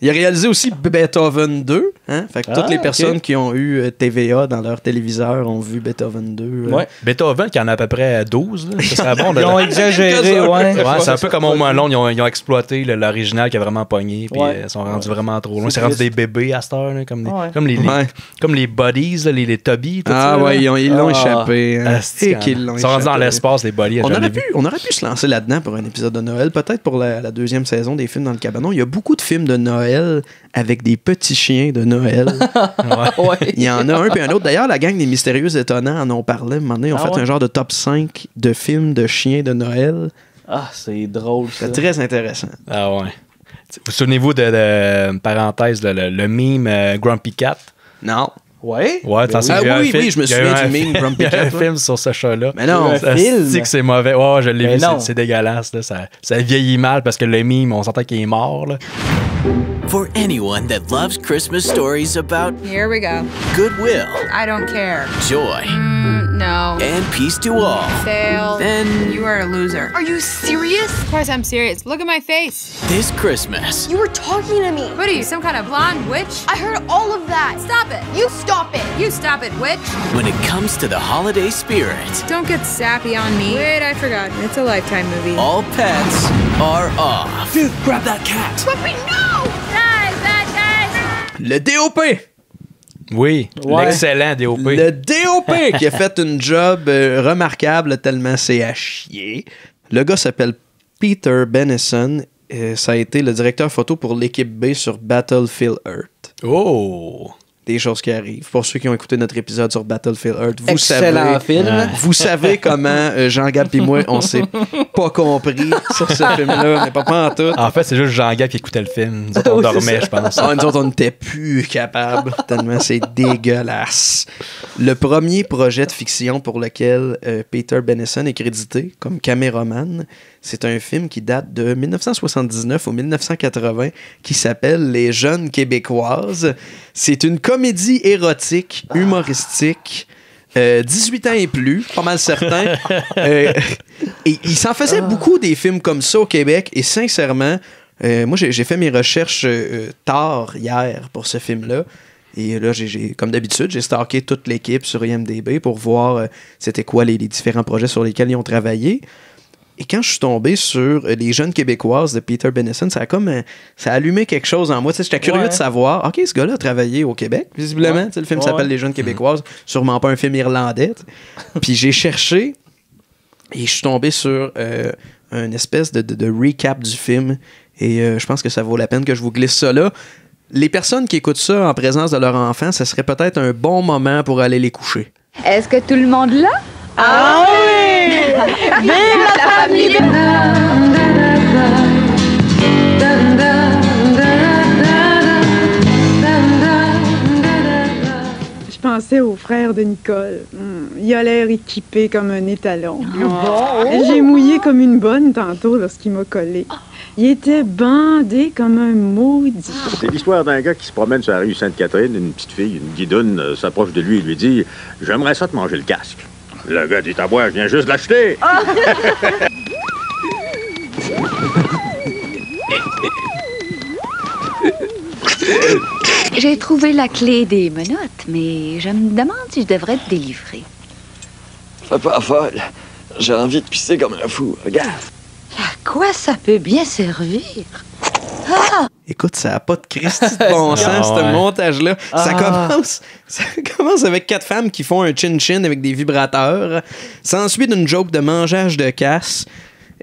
[SPEAKER 1] Il a réalisé aussi Beethoven 2. Hein? Fait que toutes les personnes qui ont eu TVA dans leur téléviseur ont vu Beethoven 2.
[SPEAKER 4] Ouais.
[SPEAKER 3] Beethoven, qui en a à peu près 12. Là. Ça serait bon.
[SPEAKER 4] Ils ont exagéré, ouais.
[SPEAKER 3] C'est un peu comme Home Alone. Ils ont exploité l'original qui a vraiment pogné. Puis ils sont rendus vraiment trop loin. C'est rendu des bébés à cette heure. Là, comme les Buddies, les Tubby.
[SPEAKER 1] Ils l'ont échappé.
[SPEAKER 3] Ils sont rendus dans l'espace, les Buddies.
[SPEAKER 1] On aurait pu se lancer là-dedans pour un épisode de Noël. Peut-être pour la deuxième saison des films dans le cabanon. Il y a beaucoup de films de Noël avec des petits chiens de Noël. Il y en a un puis un autre. D'ailleurs, la gang des Mystérieux Étonnants en ont parlé. Un moment donné, ils ont fait un genre de top 5 de films de chiens de Noël.
[SPEAKER 4] Ah, c'est drôle, ça.
[SPEAKER 1] C'est très intéressant.
[SPEAKER 3] Ah ouais. Vous souvenez-vous de parenthèse, le meme Grumpy Cat?
[SPEAKER 1] Non.
[SPEAKER 4] Ouais?
[SPEAKER 3] Ouais,
[SPEAKER 1] oui, je me souviens du meme Grumpy Cat.
[SPEAKER 3] Il y a un film sur ce chat-là.
[SPEAKER 1] Mais non,
[SPEAKER 3] ça dit que c'est mauvais. Ouais, je l'ai vu, c'est dégueulasse. Là. Ça vieillit mal parce que le meme, on s'entend qu'il est mort. Là.
[SPEAKER 6] For anyone that loves Christmas stories about
[SPEAKER 7] Here we go.
[SPEAKER 6] goodwill,
[SPEAKER 7] I don't care.
[SPEAKER 6] joy,
[SPEAKER 7] No.
[SPEAKER 6] and peace to all,
[SPEAKER 7] Fail.
[SPEAKER 6] then
[SPEAKER 7] You are a loser.
[SPEAKER 5] Are you serious?
[SPEAKER 7] Of course I'm serious. Look at my face.
[SPEAKER 6] this Christmas,
[SPEAKER 5] You were talking to me.
[SPEAKER 7] What are you, some kind of blonde witch?
[SPEAKER 5] I heard all of that.
[SPEAKER 7] Stop it.
[SPEAKER 5] You stop it.
[SPEAKER 7] You stop it, witch.
[SPEAKER 6] when it comes to the holiday spirit,
[SPEAKER 7] Don't get sappy on me. Wait, I forgot. It's a Lifetime movie.
[SPEAKER 6] all pets are off. Dude, grab that cat.
[SPEAKER 5] Puppy, no!
[SPEAKER 7] Guys, guys!
[SPEAKER 1] Le DOP!
[SPEAKER 3] Oui, l'excellent DOP.
[SPEAKER 1] Le DOP qui a fait une job remarquable tellement c'est à chier. Le gars s'appelle Peter Benison. Ça a été le directeur photo pour l'équipe B sur Battlefield Earth.
[SPEAKER 3] Oh!
[SPEAKER 1] Des choses qui arrivent. Pour ceux qui ont écouté notre épisode sur Battlefield Earth,
[SPEAKER 4] Excellent film.
[SPEAKER 1] Vous savez comment Jean-Gab et moi, on s'est pas compris sur ce film-là, mais pas en tout.
[SPEAKER 3] En fait, c'est juste Jean-Gab qui écoutait le film. Nous autres, on dormait, je pense.
[SPEAKER 1] Nous autres, on n'était plus capables, tellement c'est dégueulasse. Le premier projet de fiction pour lequel Peter Benison est crédité comme caméraman, c'est un film qui date de 1979 ou 1980 qui s'appelle Les Jeunes Québécoises. C'est une comédie érotique, humoristique, 18 ans et plus, pas mal certain. Et il s'en faisait beaucoup des films comme ça au Québec. Et sincèrement, moi, j'ai fait mes recherches tard hier pour ce film-là. Et là, comme d'habitude, j'ai stalké toute l'équipe sur IMDb pour voir c'était quoi les différents projets sur lesquels ils ont travaillé. Et quand je suis tombé sur Les Jeunes Québécoises de Peter Benison, ça a allumé quelque chose en moi. J'étais curieux de savoir, OK, ce gars-là a travaillé au Québec, visiblement. Le film s'appelle Les Jeunes Québécoises, sûrement pas un film irlandais. Puis j'ai cherché et je suis tombé sur une espèce de recap du film. Et je pense que ça vaut la peine que je vous glisse ça là. Les personnes qui écoutent ça en présence de leur enfant, ce serait peut-être un bon moment pour aller les coucher.
[SPEAKER 8] Est-ce que tout le monde là?
[SPEAKER 5] Ah oui! Vive la famille!
[SPEAKER 9] Je pensais au frère de Nicole. Il a l'air équipé comme un étalon. J'ai mouillé comme une bonne tantôt lorsqu'il m'a collé. Il était bandé comme un maudit.
[SPEAKER 10] C'est l'histoire d'un gars qui se promène sur la rue Sainte-Catherine. Une petite fille, une guidoune, s'approche de lui et lui dit « J'aimerais ça te manger le casque. » Le gars dit « À moi, je viens juste l'acheter. »
[SPEAKER 8] J'ai trouvé la clé des menottes, mais je me demande si je devrais te délivrer.
[SPEAKER 11] Fais pas folle. J'ai envie de pisser comme un fou. Regarde.
[SPEAKER 8] À quoi ça peut bien servir? Ah!
[SPEAKER 1] Écoute, ça n'a pas de Christy de bon sens, ce montage-là. Ça commence avec 4 femmes qui font un chin-chin avec des vibrateurs. Ça ensuit d'une joke de mangeage de casse.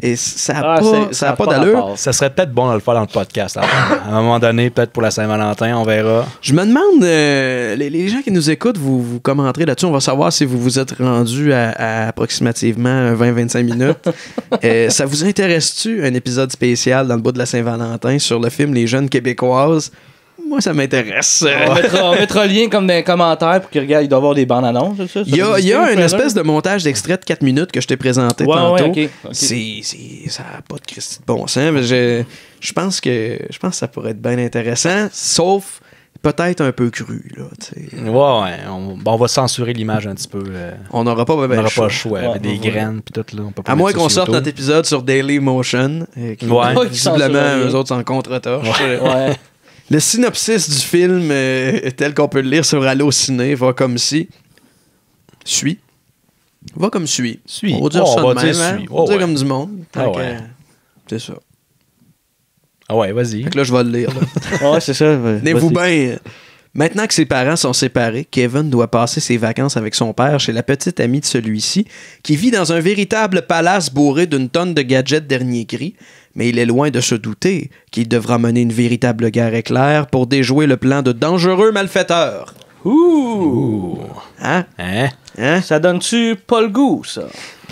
[SPEAKER 1] Et ça n'a pas d'allure.
[SPEAKER 3] Ça serait peut-être bon de le faire dans le podcast. À un moment donné, peut-être pour la Saint-Valentin, on verra.
[SPEAKER 1] Je me demande, les gens qui nous écoutent, vous commenterez là-dessus. On va savoir si vous vous êtes rendus à approximativement 20-25 minutes. Ça vous intéresse-tu, un épisode spécial dans le bout de la Saint-Valentin sur le film Les Jeunes Québécoises? Moi, ça m'intéresse.
[SPEAKER 4] On mettra le lien comme dans les commentaires pour qu'ils regardent. Il doit y avoir des bandes annonces.
[SPEAKER 1] Il y a une espèce de montage d'extrait de 4 minutes que je t'ai présenté tantôt.
[SPEAKER 4] Okay.
[SPEAKER 1] Ça n'a pas de Christy de bon sens. Mais je pense que ça pourrait être bien intéressant, sauf peut-être un peu cru. Là,
[SPEAKER 3] on va censurer l'image un petit peu.
[SPEAKER 1] On n'aura pas
[SPEAKER 3] le choix. Avec des graines puis tout. Là, on peut pas
[SPEAKER 1] à moins qu'on sorte notre épisode sur Dailymotion. Qui visiblement, eux autres, s'en contre-torche. Le synopsis du film, tel qu'on peut le lire sur Allociné, va comme si. Va comme suit. On va dire ça de même, hein? On va dire comme du monde. C'est ça.
[SPEAKER 3] Ah ouais, vas-y.
[SPEAKER 1] Fait que là, je vais le lire.
[SPEAKER 4] Ouais, c'est ça.
[SPEAKER 1] Tenez-vous bien. Maintenant que ses parents sont séparés, Kevin doit passer ses vacances avec son père chez la petite amie de celui-ci, qui vit dans un véritable palace bourré d'une tonne de gadgets dernier cri, mais il est loin de se douter qu'il devra mener une véritable guerre éclair pour déjouer le plan de dangereux malfaiteurs.
[SPEAKER 4] Ouh!
[SPEAKER 1] Hein?
[SPEAKER 4] Ça donne-tu pas le goût, ça?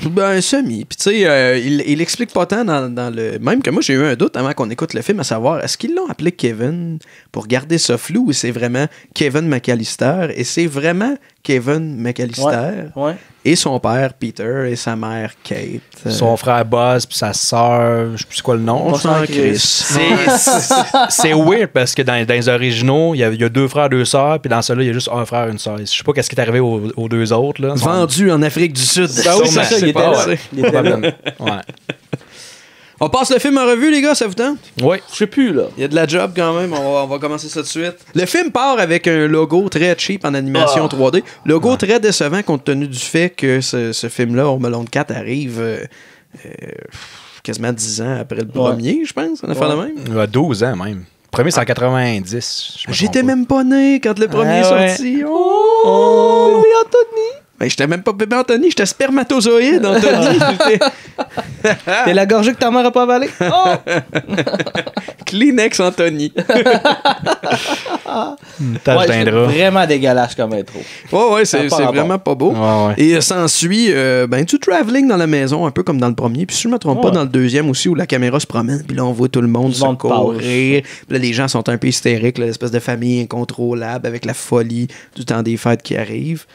[SPEAKER 1] Ben, semi. Puis, tu sais, il explique pas tant dans le. Même que moi, j'ai eu un doute avant qu'on écoute le film à savoir est-ce qu'ils l'ont appelé Kevin pour garder ça flou ou c'est vraiment Kevin McAllister et c'est vraiment Kevin McAllister et son père Peter et sa mère Kate.
[SPEAKER 3] Son frère Buzz puis sa sœur, je sais plus quoi le nom.
[SPEAKER 1] On s'en crisse.
[SPEAKER 3] C'est weird parce que dans les originaux, il y a 2 frères, 2 sœurs, puis dans celui-là, il y a juste un frère et une sœur. Je sais pas qu'est-ce qui est arrivé aux 2 autres. Là.
[SPEAKER 1] Vendu en Afrique du Sud.
[SPEAKER 4] Ben oui, c'est ça, il était là.
[SPEAKER 3] Ouais.
[SPEAKER 1] On passe le film en revue, les gars, ça vous tente?
[SPEAKER 3] Oui.
[SPEAKER 4] Je sais plus, là.
[SPEAKER 1] Il y a de la job quand même, on va commencer ça de suite. Le film part avec un logo très cheap en animation 3D. Logo très décevant compte tenu du fait que ce film-là, Home Alone 4, arrive quasiment 10 ans après le premier, je pense. On a fait le même.
[SPEAKER 3] Il y a 12 ans même. Le premier, c'est en 90.
[SPEAKER 1] J'étais même pas né quand le premier est sorti.
[SPEAKER 4] Oh, oui, Anthony!
[SPEAKER 1] Ben, j'étais même pas bébé Anthony, j'étais spermatozoïde, Anthony.
[SPEAKER 4] T'es la gorgée que ta mère a pas avalée. Oh!
[SPEAKER 1] Kleenex Anthony.
[SPEAKER 4] C'est vraiment dégueulasse comme intro.
[SPEAKER 1] Ouais, c'est vraiment pas beau.
[SPEAKER 3] Ouais.
[SPEAKER 1] Et s'ensuit du travelling dans la maison, un peu comme dans le premier. Puis si je me trompe pas, dans le deuxième aussi, où la caméra se promène, puis là, on voit tout le monde se courir. Puis là, les gens sont un peu hystériques, l'espèce de famille incontrôlable avec la folie du temps des fêtes qui arrive.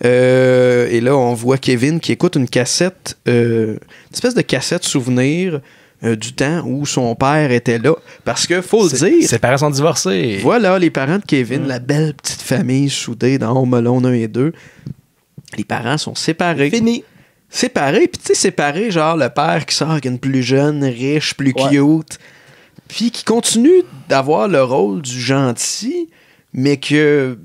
[SPEAKER 1] Et là, on voit Kevin qui écoute une cassette, une espèce de cassette souvenir du temps où son père était là. Parce que, faut le dire...
[SPEAKER 3] Ses parents sont divorcés.
[SPEAKER 1] Voilà, les parents de Kevin, la belle petite famille soudée dans Home Alone 1 et 2. Les parents sont séparés.
[SPEAKER 4] Fini.
[SPEAKER 1] Séparés, puis tu sais, séparés, genre le père qui sort avec une plus jeune, riche, plus cute, puis qui continue d'avoir le rôle du gentil, mais que...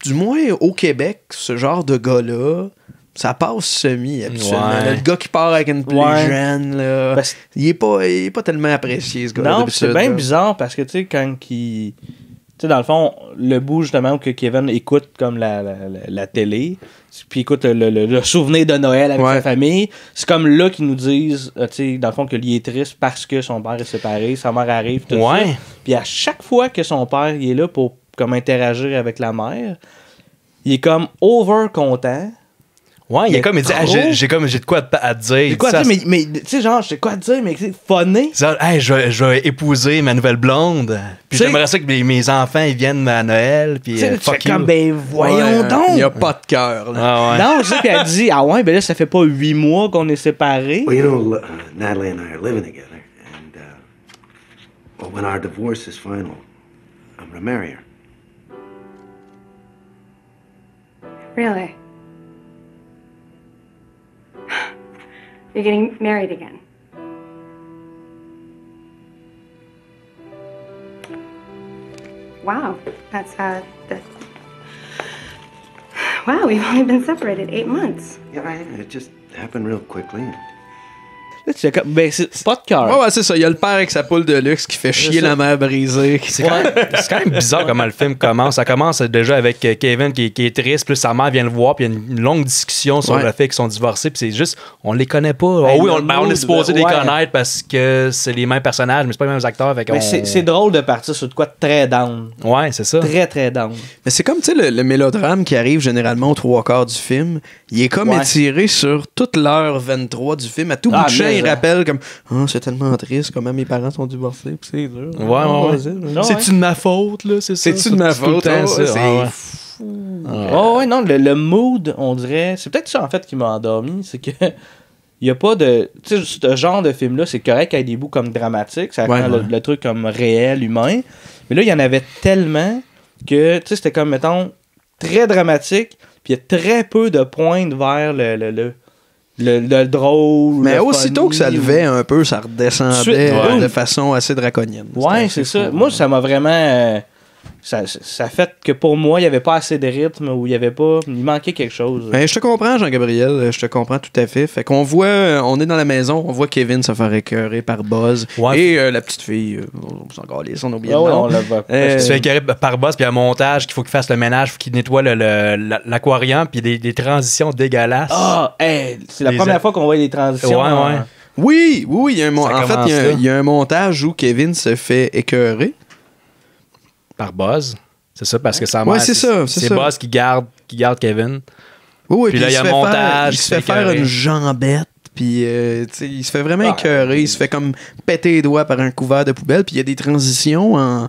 [SPEAKER 1] Du moins, au Québec, ce genre de gars-là, ça passe semi, habituellement.
[SPEAKER 3] Ouais.
[SPEAKER 1] Le gars qui part avec une plus jeune, là, il est pas tellement apprécié, ce gars-là.
[SPEAKER 4] Non, c'est bien bizarre parce que, tu sais, quand il... Tu sais, dans le fond, le bout, justement, où que Kevin écoute comme la télé, puis écoute le souvenir de Noël avec sa famille, c'est comme là qu'ils nous disent, tu sais, dans le fond, que lui est triste parce que son père est séparé, sa mère arrive, tout ça. Puis à chaque fois que son père il est là pour comme interagir avec la mère, il est comme over content.
[SPEAKER 3] Ouais, il est comme, il dit, j'ai de quoi à te dire.
[SPEAKER 4] J'ai quoi à dire, mais tu sais, genre, j'ai quoi à te dire, mais c'est funny.
[SPEAKER 3] Je vais épouser ma nouvelle blonde. Puis j'aimerais ça que mes enfants ils viennent à Noël. Puis fuck you.
[SPEAKER 4] Comme, ben voyons donc.
[SPEAKER 1] Il n'y a pas de cœur.
[SPEAKER 4] Non, je sais, puis elle dit, ah ouais, ben là, ça fait pas 8 mois qu'on est séparés.
[SPEAKER 12] Well, you know, Natalie and I are living together. And when our divorce is final, I'm going to marry her.
[SPEAKER 13] Really? You're getting married again? Wow, wow, we've only been separated 8 months.
[SPEAKER 12] Yeah, it just happened real quickly.
[SPEAKER 4] Là, tu comme, ben, c'est pas de cœur.
[SPEAKER 1] Ouais, c'est ça. Il y a le père avec sa poule de luxe qui fait chier la mère brisée.
[SPEAKER 3] C'est quand même bizarre comment le film commence. Ça commence déjà avec Kevin qui est triste, puis sa mère vient le voir, puis il y a une longue discussion sur le fait qu'ils sont divorcés, puis c'est juste, on les connaît pas.
[SPEAKER 4] Ben,
[SPEAKER 3] on est supposé les connaître parce que c'est les mêmes personnages, mais c'est pas les mêmes acteurs. Fait
[SPEAKER 4] c'est drôle de partir sur de quoi de très down.
[SPEAKER 3] Ouais, c'est ça.
[SPEAKER 4] Très, très down.
[SPEAKER 1] Mais c'est comme, tu sais, le mélodrame qui arrive généralement aux 3/4 du film. Il est comme étiré sur toute l'heure 23 du film. À tout bout de champ, il rappelle comme c'est tellement triste comment mes parents sont divorcés, puis c'est dur.
[SPEAKER 3] C'est-tu de ma faute, là?
[SPEAKER 1] C'est-tu de ma faute? C'est
[SPEAKER 3] fou.
[SPEAKER 4] Non, le mood, on dirait. C'est peut-être ça, en fait, qui m'a endormi. C'est que. Il n'y a pas de. Tu sais, ce genre de film-là, c'est correct qu'il y ait des bouts comme dramatiques. Ça rend le truc comme réel, humain. Mais là, il y en avait tellement que, tu sais, c'était comme, mettons, très dramatique. Puis il y a très peu de pointes vers le le drôle.
[SPEAKER 1] Mais
[SPEAKER 4] le
[SPEAKER 1] aussitôt
[SPEAKER 4] funny,
[SPEAKER 1] que ça levait un peu, ça redescendait de façon assez draconienne.
[SPEAKER 4] Ouais, c'est ça. Moi, ça m'a vraiment... ça fait que pour moi, il n'y avait pas assez de rythme ou il manquait quelque chose.
[SPEAKER 1] Ben, je te comprends, Jean-Gabriel, je te comprends tout à fait. Fait qu'on voit, on est dans la maison, on voit Kevin se faire écœurer par Buzz et la petite fille, on s'en calisse, on a oublié le nom.
[SPEAKER 4] On la voit.
[SPEAKER 3] Il se fait écœurer par Buzz, puis il y a un montage qu'il faut qu'il fasse le ménage, il faut qu'il nettoie l'aquarium, puis des transitions dégueulasses.
[SPEAKER 4] Ah, c'est la première fois qu'on voit les transitions.
[SPEAKER 1] Ouais. Oui, il y a il y a un montage où Kevin se fait écœurer.
[SPEAKER 3] Par Buzz. C'est ça, parce que ça
[SPEAKER 1] c'est
[SPEAKER 3] Buzz qui garde Kevin.
[SPEAKER 1] Oui,
[SPEAKER 3] puis là, il y a un montage.
[SPEAKER 1] Il se fait faire une jambette, puis il se fait vraiment écœurer. Il se fait comme péter les doigts par un couvert de poubelle, puis il y a des transitions en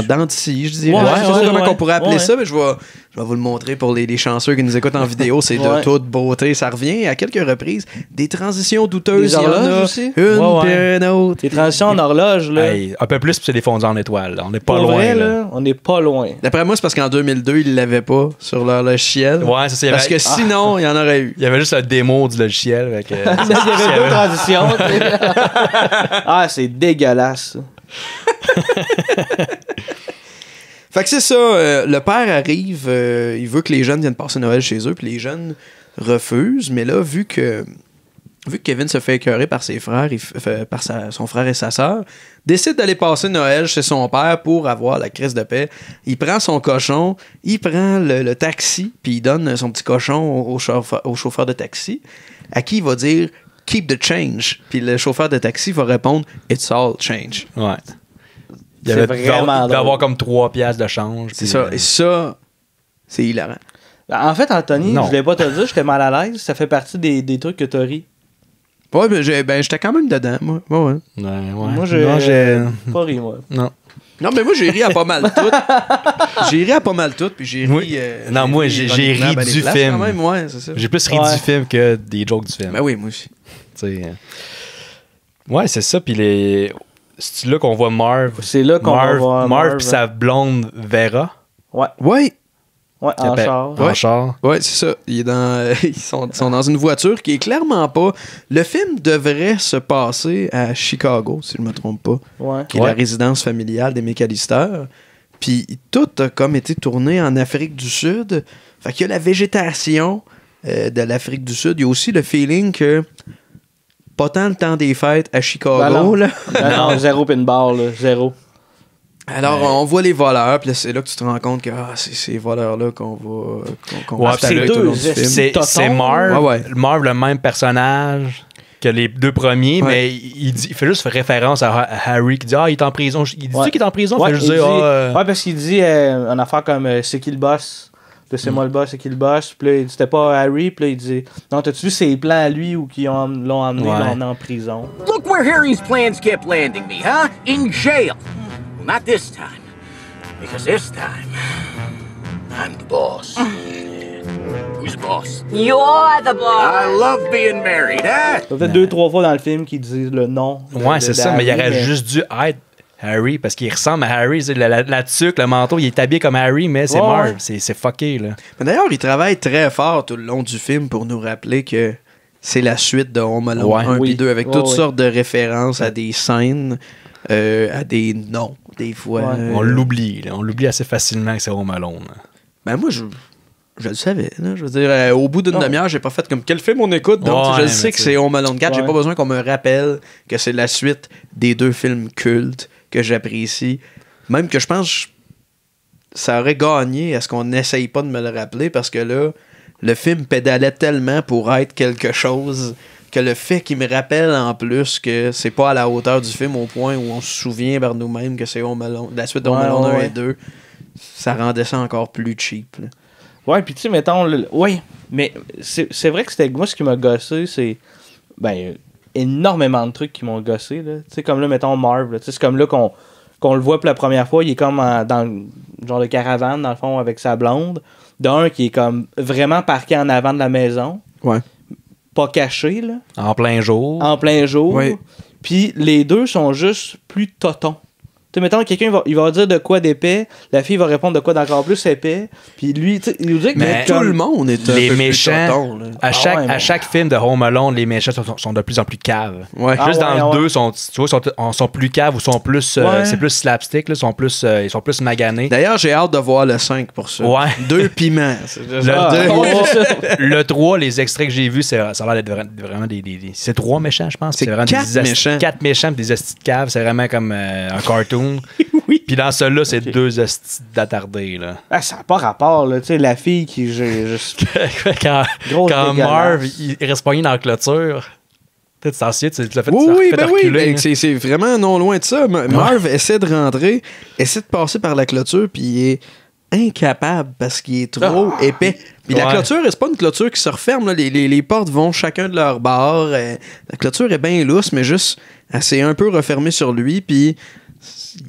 [SPEAKER 1] dents de scie, je dirais. Je sais pas comment on pourrait appeler ça, mais je vais vous le montrer pour les chanceux qui nous écoutent en vidéo. C'est de toute beauté. Ça revient à quelques reprises. Des transitions douteuses.
[SPEAKER 4] Des horloges aussi.
[SPEAKER 1] Une puis une autre.
[SPEAKER 4] Des transitions en horloge. Là.
[SPEAKER 3] Un peu plus, puis c'est des fondus en étoile. On n'est pas
[SPEAKER 4] pour
[SPEAKER 3] loin.
[SPEAKER 4] Vrai, là, on n'est pas loin.
[SPEAKER 1] D'après moi, c'est parce qu'en 2002, ils ne l'avaient pas sur leur logiciel.
[SPEAKER 3] Ouais, c'est ça.
[SPEAKER 1] Parce que sinon, il y en aurait eu.
[SPEAKER 3] Il y avait juste un démo du logiciel. Avec,
[SPEAKER 4] il y avait deux transitions. C'est dégueulasse.
[SPEAKER 1] Fait que c'est ça, le père arrive, il veut que les jeunes viennent passer Noël chez eux, puis les jeunes refusent, mais là, vu que Kevin se fait écœurer par ses frères, son frère et sa sœur, décide d'aller passer Noël chez son père pour avoir la crise de paix. Il prend son cochon, il prend le taxi, puis il donne son petit cochon au chauffeur de taxi, à qui il va dire « Keep the change », puis le chauffeur de taxi va répondre « It's all change ».
[SPEAKER 3] Ouais. Il y avait d'avoir comme 3 piastres de change.
[SPEAKER 1] C'est ça. Et ça, c'est hilarant.
[SPEAKER 4] En fait, Anthony, je voulais pas te le dire, j'étais mal à l'aise. Ça fait partie des trucs que t'as ri.
[SPEAKER 1] Ouais, mais j'étais quand même dedans, moi. Ouais.
[SPEAKER 4] Moi, j'ai pas ri, moi.
[SPEAKER 1] Non, mais moi, j'ai ri à pas mal tout. J'ai ri à pas mal tout, puis j'ai ri...
[SPEAKER 3] moi, j'ai ri du film.
[SPEAKER 1] Quand même, ouais, c'est ça.
[SPEAKER 3] J'ai plus ri du film que des jokes du film.
[SPEAKER 1] Ben oui, moi aussi.
[SPEAKER 3] Ouais, c'est ça, puis c'est là qu'on voit Marv.
[SPEAKER 4] C'est là qu'on va voir
[SPEAKER 3] Marv puis sa blonde Vera.
[SPEAKER 4] Ouais, en char.
[SPEAKER 3] En char.
[SPEAKER 1] Ouais, c'est ça. Ils sont dans une voiture qui est clairement pas... Le film devrait se passer à Chicago, si je me trompe pas.
[SPEAKER 4] Ouais.
[SPEAKER 1] Qui est la résidence familiale des McAllister. Puis tout a comme été tourné en Afrique du Sud. Fait qu'il y a la végétation de l'Afrique du Sud. Il y a aussi le feeling que... Pas tant le temps des fêtes à Chicago, là.
[SPEAKER 4] Non, zéro pinball, là. Zéro.
[SPEAKER 1] Alors, on voit les voleurs, puis c'est là que tu te rends compte que c'est ces voleurs-là qu'on va
[SPEAKER 3] c'est Marv, Marv, le même personnage que les deux premiers, mais il fait juste référence à Harry qui dit il est en prison. Il dit qu'il est en prison,
[SPEAKER 4] ouais,
[SPEAKER 3] fait juste dire
[SPEAKER 4] ouais, parce qu'il dit une affaire comme c'est qui le boss? C'est moi le boss, c'est qui le boss? Puis là, il dit c'était pas Harry, puis là, il dit non, t'as-tu vu ses plans à lui ou qui l'ont emmené en prison?
[SPEAKER 2] Look where Harry's plans kept landing me, huh? In jail. Well, not this time. Because this time, I'm the boss. Who's the boss?
[SPEAKER 5] You're the boss.
[SPEAKER 2] I love being married, huh?
[SPEAKER 4] Ça fait 2-3 fois dans le film qu'ils disent le nom.
[SPEAKER 3] Ouais, c'est ça, mais il aurait juste dû être Harry, parce qu'il ressemble à Harry. La tuque, le manteau, il est habillé comme Harry, mais c'est Marv. C'est fucké, là.
[SPEAKER 1] Mais d'ailleurs, il travaille très fort tout le long du film pour nous rappeler que c'est la suite de Home Alone 1 et 2, avec toutes sortes de références à des scènes, à des noms, des fois.
[SPEAKER 3] On l'oublie, là. On l'oublie assez facilement que c'est Home Alone.
[SPEAKER 1] Ben moi, je le savais. Là. Je veux dire, au bout d'une demi-heure, j'ai pas fait comme quel film on écoute. Donc, je sais que c'est Home Alone 4. J'ai pas besoin qu'on me rappelle que c'est la suite des 2 films cultes que j'apprécie. Même que je pense ça aurait gagné à ce qu'on n'essaye pas de me le rappeler, parce que là, le film pédalait tellement pour être quelque chose que le fait qu'il me rappelle en plus que c'est pas à la hauteur du film au point où on se souvient par nous-mêmes que c'est la suite de Home Alone 1 et 2, ça rendait ça encore plus cheap. Là.
[SPEAKER 4] Ouais, puis tu sais, mettons... mais c'est vrai que c'était moi, ce qui m'a gossé, c'est... énormément de trucs qui m'ont gossé, là. Tu sais, comme là, mettons Marv, c'est comme là qu'on le voit pour la première fois, il est comme dans le genre de caravane, dans le fond, avec sa blonde. D'un qui est comme vraiment parqué en avant de la maison.
[SPEAKER 1] Ouais.
[SPEAKER 4] Pas caché, là.
[SPEAKER 3] En plein jour.
[SPEAKER 4] En plein jour.
[SPEAKER 1] Oui.
[SPEAKER 4] Puis les deux sont juste plus totons. sais, mettons, quelqu'un il va dire de quoi d'épais, la fille va répondre de quoi d'encore plus épais, puis lui, tu sais, il nous dit que
[SPEAKER 1] mais tout le monde est un
[SPEAKER 3] les
[SPEAKER 1] peu
[SPEAKER 3] méchants,
[SPEAKER 1] plus
[SPEAKER 3] à chaque film de Home Alone, les méchants sont de plus en plus caves. Ouais. Juste dans le 2, tu vois, sont plus caves ou sont plus, c'est plus slapstick, là, ils sont plus maganés.
[SPEAKER 1] D'ailleurs, j'ai hâte de voir le 5 pour ça.
[SPEAKER 3] Ouais.
[SPEAKER 1] 2 piments.
[SPEAKER 3] Le 3, les extraits que j'ai vus, ça a l'air d'être vraiment des c'est 3 méchants, je pense.
[SPEAKER 1] C'est vraiment 4 méchants.
[SPEAKER 3] 4 méchants et des hosties de caves. C'est vraiment comme un cartoon. Oui. Puis dans celui-là, c'est 2 hosties d'attardés. Là.
[SPEAKER 4] Ah, ça n'a pas rapport. Tu sais, la fille qui...
[SPEAKER 3] quand Marv, il reste pogné dans la clôture... Tu l'as fait,
[SPEAKER 1] oui, ben c'est vraiment non loin de ça. Marv essaie de rentrer, essaie de passer par la clôture, puis il est incapable parce qu'il est trop épais. Puis la clôture, c'est pas une clôture qui se referme. Là. Les portes vont chacun de leur bord. La clôture est bien lousse, mais juste, elle s'est un peu refermée sur lui, puis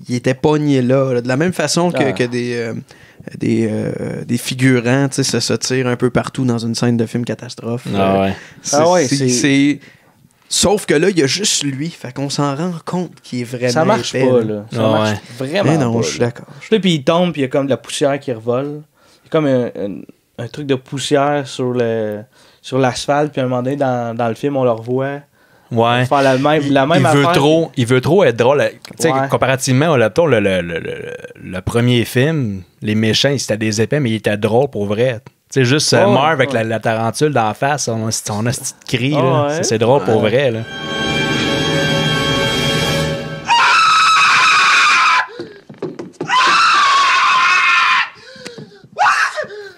[SPEAKER 1] il était pogné là. De la même façon que des figurants se tirent un peu partout dans une scène de film catastrophe. C'est... Sauf que là, il y a juste lui. Fait qu'on s'en rend compte qu'il est vraiment
[SPEAKER 4] ça marche
[SPEAKER 1] épais,
[SPEAKER 4] pas, là. Ça marche vraiment
[SPEAKER 1] mais non,
[SPEAKER 4] pas.
[SPEAKER 1] Je suis d'accord.
[SPEAKER 4] Puis il tombe, puis il y a comme de la poussière qui revole. Il y a comme un truc de poussière sur l'asphalte, puis à un moment donné, dans le film, on le revoit.
[SPEAKER 3] Ouais.
[SPEAKER 4] Faire la même affaire.
[SPEAKER 3] Il veut trop être drôle. Comparativement au le premier film, les méchants, c'était des épais, mais ils étaient drôles pour vrai. C'est juste Marv avec la tarentule d'en face, on a ce petit cri, là. C'est drôle pour vrai. Là.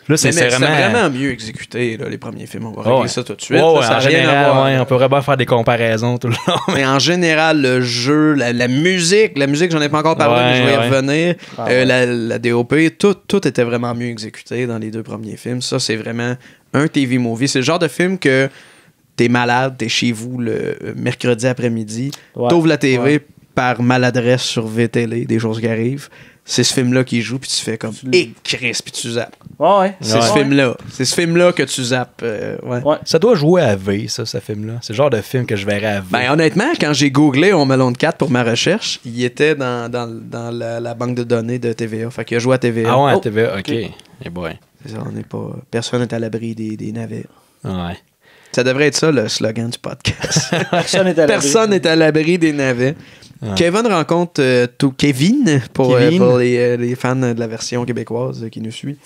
[SPEAKER 3] Là, c'est
[SPEAKER 1] vraiment mieux exécuté, là, les premiers films. On va régler ça tout de suite.
[SPEAKER 3] En général, on peut vraiment faire des comparaisons tout le long.
[SPEAKER 1] Mais en général, le jeu, la musique, j'en ai pas encore parlé, mais je vais y revenir. La DOP, tout était vraiment mieux exécuté dans les 2 premiers films. Ça, c'est vraiment un TV movie. C'est le genre de film que t'es malade, t'es chez vous le mercredi après-midi, t'ouvres la TV par maladresse sur VTL, des choses qui arrivent. C'est ce film-là qui joue, puis tu fais comme Chris, puis tu zappes. C'est ce film-là. C'est ce film-là que tu zappes.
[SPEAKER 3] Ça doit jouer à V, ce film-là. C'est le genre de film que je verrais à V.
[SPEAKER 1] Ben, honnêtement, quand j'ai googlé Home Alone 4 pour ma recherche, il était dans la banque de données de TVA. Fait qu'il a joué à TVA.
[SPEAKER 3] Ah ouais, à TVA, OK. Et boy.
[SPEAKER 1] C'est ça, personne n'est à l'abri des navets.
[SPEAKER 3] Ouais.
[SPEAKER 1] Ça devrait être ça, le slogan du podcast. Personne n'est à l'abri des navets. Ah. Kevin rencontre Kevin pour les fans de la version québécoise qui nous suit.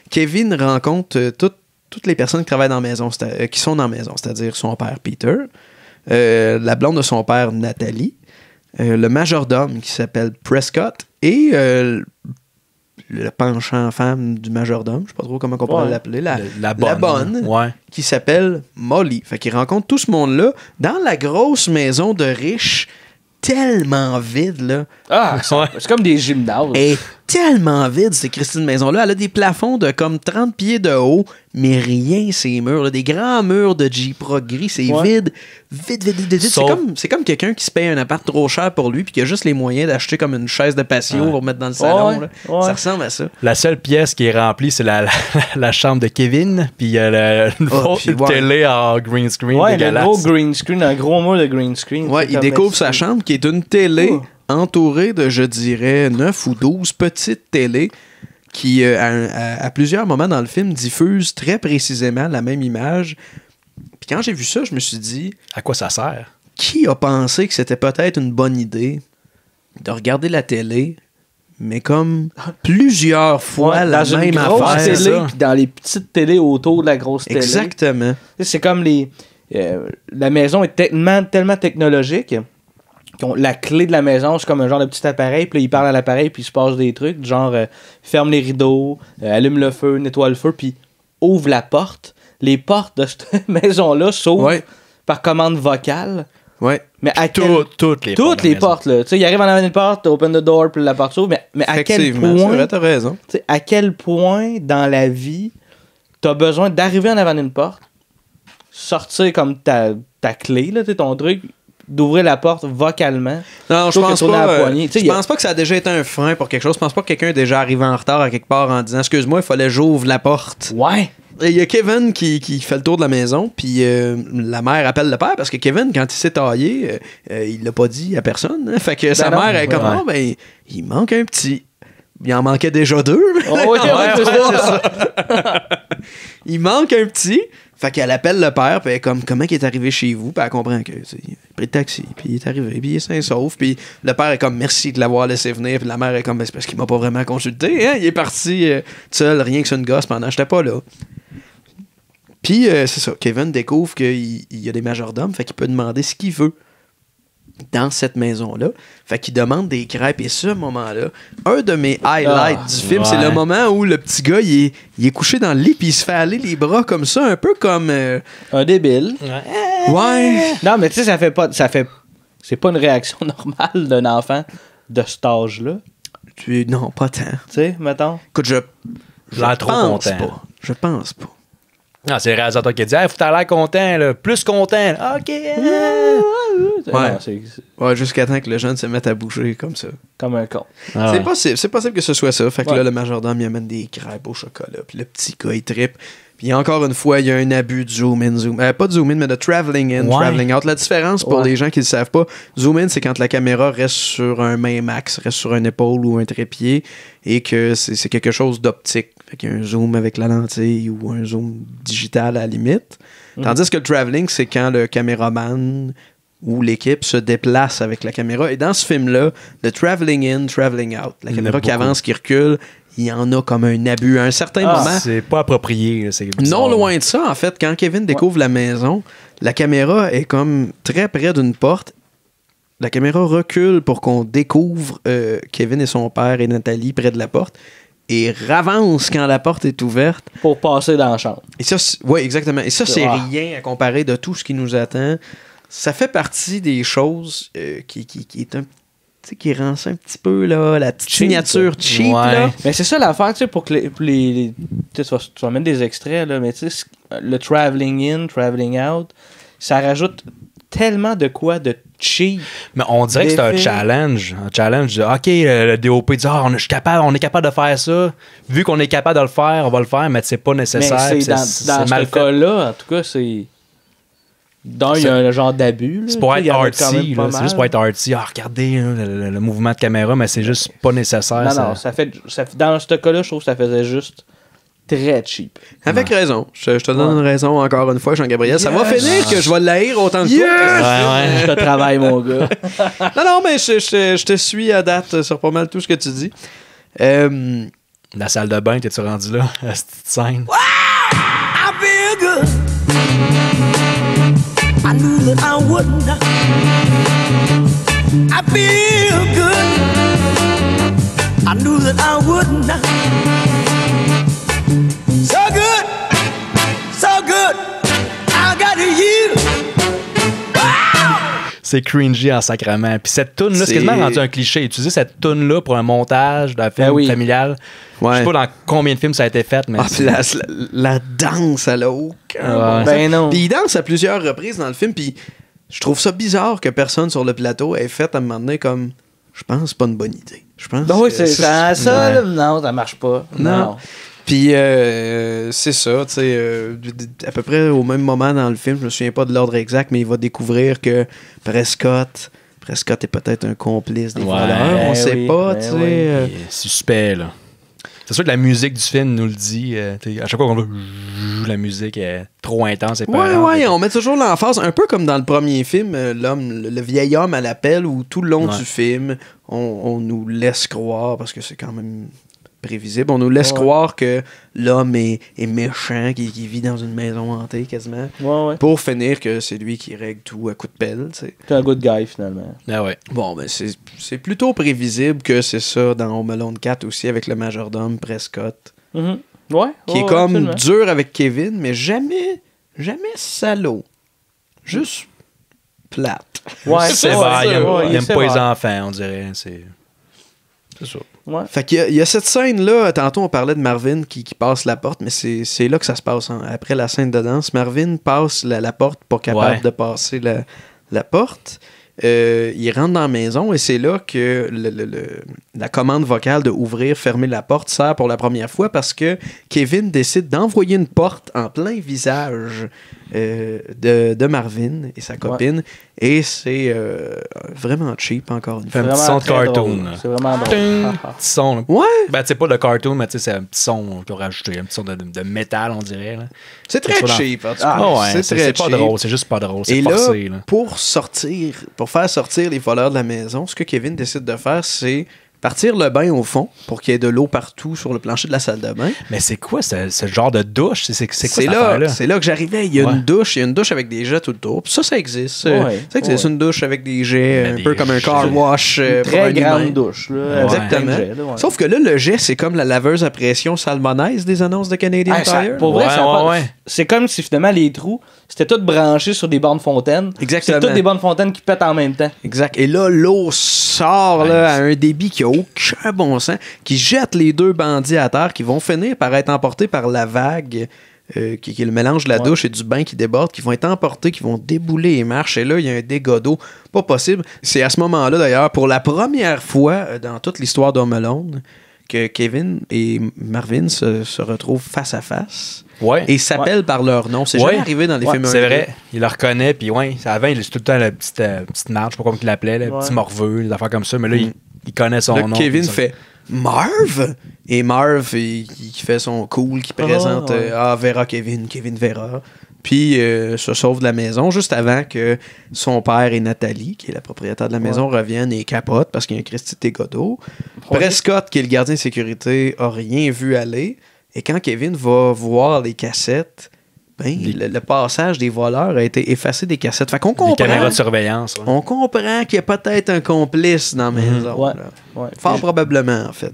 [SPEAKER 1] Kevin rencontre toutes les personnes qui travaillent dans la maison, qui sont dans la maison, c'est-à-dire son père Peter, la blonde de son père Nathalie, le majordome qui s'appelle Prescott et le penchant femme du majordome, je sais pas trop comment on pourrait l'appeler, la bonne qui s'appelle Molly. Fait qu'il rencontre tout ce monde-là dans la grosse maison de riches tellement vide, là.
[SPEAKER 4] C'est comme des gymnases.
[SPEAKER 1] Elle est tellement vide, cette Christine Maison-là. Elle a des plafonds de comme 30 pieds de haut, mais rien, ces murs, là. Des grands murs de J-Prog gris, c'est vide. Vide. C'est comme quelqu'un qui se paye un appart trop cher pour lui puis qui a juste les moyens d'acheter comme une chaise de patio pour mettre dans le salon. Là. Ça ressemble à ça.
[SPEAKER 3] La seule pièce qui est remplie, c'est la chambre de Kevin, puis il y a une télé en green screen.
[SPEAKER 4] Le gros green screen, un gros mur de green screen.
[SPEAKER 1] Il découvre sa chambre qui est une télé entourée de, je dirais, 9 ou 12 petites télés qui, à plusieurs moments dans le film, diffusent très précisément la même image. Puis quand j'ai vu ça, je me suis dit...
[SPEAKER 3] À quoi ça sert?
[SPEAKER 1] Qui a pensé que c'était peut-être une bonne idée de regarder la télé, mais comme plusieurs fois la même affaire?
[SPEAKER 4] Télé, puis dans les petites télés autour de la grosse télé.
[SPEAKER 1] Exactement.
[SPEAKER 4] C'est comme la maison est tellement technologique... La clé de la maison, c'est comme un genre de petit appareil, puis là, il parle à l'appareil, puis il se passe des trucs, genre ferme les rideaux, allume le feu, nettoie le feu, puis ouvre la porte. Les portes de cette maison-là s'ouvrent par commande vocale. Mais à
[SPEAKER 3] toutes les
[SPEAKER 4] portes, là. Tu sais, il arrive en avant une porte, open the door, puis la porte s'ouvre, mais à quel point...
[SPEAKER 1] t'as raison.
[SPEAKER 4] À quel point, dans la vie, t'as besoin d'arriver en avant d'une porte, sortir comme ta clé, là, ton truc... d'ouvrir la porte vocalement.
[SPEAKER 1] Non, je pense pas. Je pense pas que ça a déjà été un frein pour quelque chose. Je pense pas que quelqu'un est déjà arrivé en retard à quelque part en disant excuse-moi, il fallait que j'ouvre la porte. il y a Kevin qui fait le tour de la maison, puis la mère appelle le père parce que Kevin, quand il s'est taillé, il l'a pas dit à personne. Hein, fait que sa mère est comme, oh, ben, il manque un petit. Il en manquait déjà 2. C'est ça. Il manque un petit. Fait qu'elle appelle le père, puis elle est comme, comment il est arrivé chez vous? Puis elle comprend que il a pris le taxi, puis il est arrivé, puis il est sain et sauf. Puis le père est comme, merci de l'avoir laissé venir. Puis la mère est comme, ben, c'est parce qu'il m'a pas vraiment consulté. Hein? Il est parti seul, rien que sur une gosse pendant que j'étais pas là. Puis c'est ça, Kevin découvre qu'il y a des majordomes, fait qu'il peut demander ce qu'il veut dans cette maison-là. Fait qu'il demande des crêpes. Et ce moment-là, un de mes highlights du film, c'est le moment où le petit gars, il est couché dans le lit puis il se fait aller les bras comme ça, un peu comme...
[SPEAKER 4] un débile.
[SPEAKER 1] Ouais.
[SPEAKER 4] Non, mais tu sais, c'est pas une réaction normale d'un enfant de cet âge-là.
[SPEAKER 1] Non, pas tant.
[SPEAKER 4] Tu sais, mettons.
[SPEAKER 1] Écoute, je
[SPEAKER 3] l'air trop content.
[SPEAKER 1] Pas. Je pense pas.
[SPEAKER 3] Non, c'est le réalisateur qui a dit « faut t'avoir l'air content, là. Plus content. Là. OK.
[SPEAKER 1] Ouais, jusqu'à temps que le jeune se mette à bouger comme ça.
[SPEAKER 4] Comme un con.
[SPEAKER 1] C'est possible que ce soit ça. Fait que là, le majordome, il amène des crêpes au chocolat. Puis le petit gars, il trippe. Puis encore une fois, il y a un abus de zoom-in, pas de zoom-in, mais de traveling in, traveling out. La différence, pour les gens qui ne le savent pas, zoom-in, c'est quand la caméra reste sur un main axe, reste sur une épaule ou un trépied, et que c'est quelque chose d'optique. Fait qu'il y a un zoom avec la lentille ou un zoom digital à la limite. Tandis que le traveling, c'est quand le caméraman où l'équipe se déplace avec la caméra. Et dans ce film-là, le traveling in, traveling out, la caméra qui avance, qui recule, il y en a comme un abus. À un certain moment...
[SPEAKER 3] C'est pas approprié. C'est
[SPEAKER 1] non loin de ça, en fait. Quand Kevin découvre la maison, la caméra est comme très près d'une porte. La caméra recule pour qu'on découvre Kevin et son père et Nathalie près de la porte. Et ravance quand la porte est ouverte.
[SPEAKER 4] Pour passer dans la chambre.
[SPEAKER 1] Et ça, oui, exactement. Et ça, c'est rien à comparer de tout ce qui nous attend. Ça fait partie des choses qui est un qui rend ça un petit peu là, la petite signature cheap. Là.
[SPEAKER 4] Mais c'est ça l'affaire, tu sais, pour que les tu vas mettre des extraits, là, mais tu sais, le traveling in, traveling out, ça rajoute tellement de quoi de cheap.
[SPEAKER 3] Mais on dirait que c'est un challenge. Un challenge de OK, le DOP dit on est capable de faire ça. Vu qu'on est capable de le faire, on va le faire, mais c'est pas nécessaire.
[SPEAKER 4] Mais dans ce cas-là, en tout cas, c'est. Il y a un genre d'abus.
[SPEAKER 3] C'est pour être artsy. C'est juste pour être artsy. Regardez le mouvement de caméra, mais c'est juste pas nécessaire.
[SPEAKER 4] Non, ça fait, dans ce cas-là, je trouve que ça faisait juste très cheap.
[SPEAKER 1] Avec raison. Je te donne une raison encore une fois, Jean-Gabriel. Ça va finir que je vais l'haïr autant de fois.
[SPEAKER 4] Je te travaille, mon gars.
[SPEAKER 1] Non, mais je te suis à date sur pas mal tout ce que tu dis.
[SPEAKER 3] La salle de bain, t'es-tu rendu là? À cette petite scène?
[SPEAKER 14] I feel good. I knew that I wouldn't. I feel good. I knew that I wouldn't. So good, so good. I got you. Wow!
[SPEAKER 3] C'est cringy en sacrament. Puis cette toune-là, c'est quasiment rendu un cliché. Utiliser cette toune-là pour un montage d'un film familial. Ouais. Je sais pas dans combien de films ça a été fait, mais...
[SPEAKER 1] la danse, elle a aucun...
[SPEAKER 4] Ben non.
[SPEAKER 1] Puis il danse à plusieurs reprises dans le film, puis je trouve ça bizarre que personne sur le plateau ait fait à un moment donné comme... Je pense que c'est pas une bonne idée. Je pense
[SPEAKER 4] oui, c'est ça. Là, non, ça marche pas. Non.
[SPEAKER 1] Puis c'est ça, tu sais, à peu près au même moment dans le film, je me souviens pas de l'ordre exact, mais il va découvrir que Prescott est peut-être un complice des voleurs, on sait pas, tu sais.
[SPEAKER 3] C'est suspect, là. C'est sûr que la musique du film nous le dit. À chaque fois qu'on voit la musique est trop intense.
[SPEAKER 1] Ouais, on met toujours l'emphase, un peu comme dans le premier film, le vieil homme à l'appel, où tout le long du film, on nous laisse croire, parce que c'est quand même prévisible, on nous laisse croire que l'homme est méchant, qui vit dans une maison hantée quasiment, pour finir que c'est lui qui règle tout à coups de pelle. T'sais.
[SPEAKER 4] C'est un good guy finalement.
[SPEAKER 3] Ah ouais.
[SPEAKER 1] Bon, ben c'est plutôt prévisible que c'est ça dans Home Alone 4 aussi avec le majordome Prescott.
[SPEAKER 4] Mm-hmm. Ouais.
[SPEAKER 1] Qui est comme dur avec Kevin, mais jamais salaud. Juste plate.
[SPEAKER 3] Ouais, c'est vrai. Il aime pas les enfants, on dirait. C'est ça.
[SPEAKER 1] Ouais. Fait qu'il y a cette scène-là, tantôt on parlait de Marvin qui passe la porte, mais c'est là que ça se passe. Hein. Après la scène de danse, Marvin passe la porte, pas capable de passer la porte. Il rentre dans la maison et c'est là que la commande vocale de ouvrir, fermer la porte sert pour la première fois parce que Kevin décide d'envoyer une porte en plein visage de Marvin et sa copine. Et c'est vraiment cheap, encore une fois.
[SPEAKER 3] Un petit son de cartoon.
[SPEAKER 4] C'est vraiment drôle.
[SPEAKER 3] Petit son.
[SPEAKER 1] Ouais.
[SPEAKER 3] Ben, c'est pas de cartoon, mais c'est un petit son qu'on a rajouté. Un petit son de métal, on dirait. Là.
[SPEAKER 1] C'est très cheap. En tout cas.
[SPEAKER 3] C'est pas drôle. C'est juste pas drôle. C'est
[SPEAKER 1] et
[SPEAKER 3] forcé.
[SPEAKER 1] Là, pour faire sortir les voleurs de la maison, ce que Kevin décide de faire, c'est partir le bain au fond pour qu'il y ait de l'eau partout sur le plancher de la salle de bain.
[SPEAKER 3] Mais c'est quoi ce genre de douche? C'est quoi cette
[SPEAKER 1] là,
[SPEAKER 3] affaire-là?
[SPEAKER 1] c'est là que j'arrivais. Il y a une douche avec des jets tout le tour. Puis ça existe. Ça existe une douche avec des jets, un peu comme un car wash.
[SPEAKER 4] Très grande douche. Là,
[SPEAKER 1] exactement. Sauf que là, le jet, c'est comme la laveuse à pression salmonaise des annonces de Canadian Tire.
[SPEAKER 4] Pour vrai, c'est comme si finalement les trous, c'était tout branché sur des bornes fontaines.
[SPEAKER 1] Exactement.
[SPEAKER 4] C'est toutes des bornes fontaines qui pètent en même temps.
[SPEAKER 1] Exact. Et là, l'eau sort à un débit qui a aucun bon sens, qui jette les deux bandits à terre, qui vont finir par être emportés par la vague, qui est le mélange de la douche et du bain qui déborde, qui vont être emportés, qui vont débouler les marches. Et là, il y a un dégât d'eau pas possible. C'est à ce moment-là, d'ailleurs, pour la première fois dans toute l'histoire d'Home Alone, que Kevin et Marvin se retrouvent face à face. Et s'appellent par leur nom. C'est jamais arrivé dans les films.
[SPEAKER 3] C'est vrai. Il le reconnaît. Puis avant, il a tout le temps la petite marche, je sais pas comment il l'appelait, le petit morveux, des affaires comme ça. Mais là, il connaît son nom.
[SPEAKER 1] Kevin fait Marv. Et Marv, il fait son cool, qui présente Vera Kevin Vera. Puis se sauve de la maison juste avant que son père et Nathalie, qui est la propriétaire de la maison, reviennent et capotent parce qu'il y a un Christy de dégâts d'eau. Prescott, qui est le gardien de sécurité, a rien vu aller. Et quand Kevin va voir les cassettes, le passage des voleurs a été effacé des cassettes. Fait qu'on comprend.
[SPEAKER 3] Les caméras de surveillance.
[SPEAKER 1] On comprend qu'il y a peut-être un complice dans la maison. Fort probablement, en fait.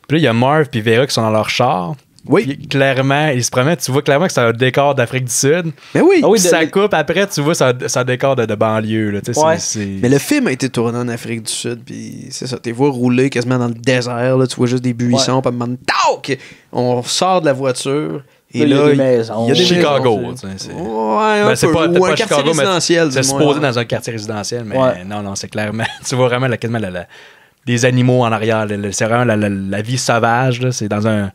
[SPEAKER 3] Puis là, il y a Marv et Vera qui sont dans leur char.
[SPEAKER 1] Oui.
[SPEAKER 3] Puis, clairement, ils se promènent. Tu vois clairement que c'est un décor d'Afrique du Sud.
[SPEAKER 1] Mais oui.
[SPEAKER 3] Puis ça coupe après, tu vois, c'est un décor de banlieue. Là,
[SPEAKER 1] Mais le film a été tourné en Afrique du Sud. Puis c'est ça. Tu vois rouler quasiment dans le désert. Là, tu vois juste des buissons. Puis on sort de la voiture. Et là, il y a des
[SPEAKER 3] Chicago.
[SPEAKER 1] C'est pas Chicago, résidentiel.
[SPEAKER 3] C'est supposé dans un quartier résidentiel. Mais non, c'est clairement. Tu vois vraiment quasiment des animaux en arrière. C'est vraiment la vie sauvage. Là. C'est dans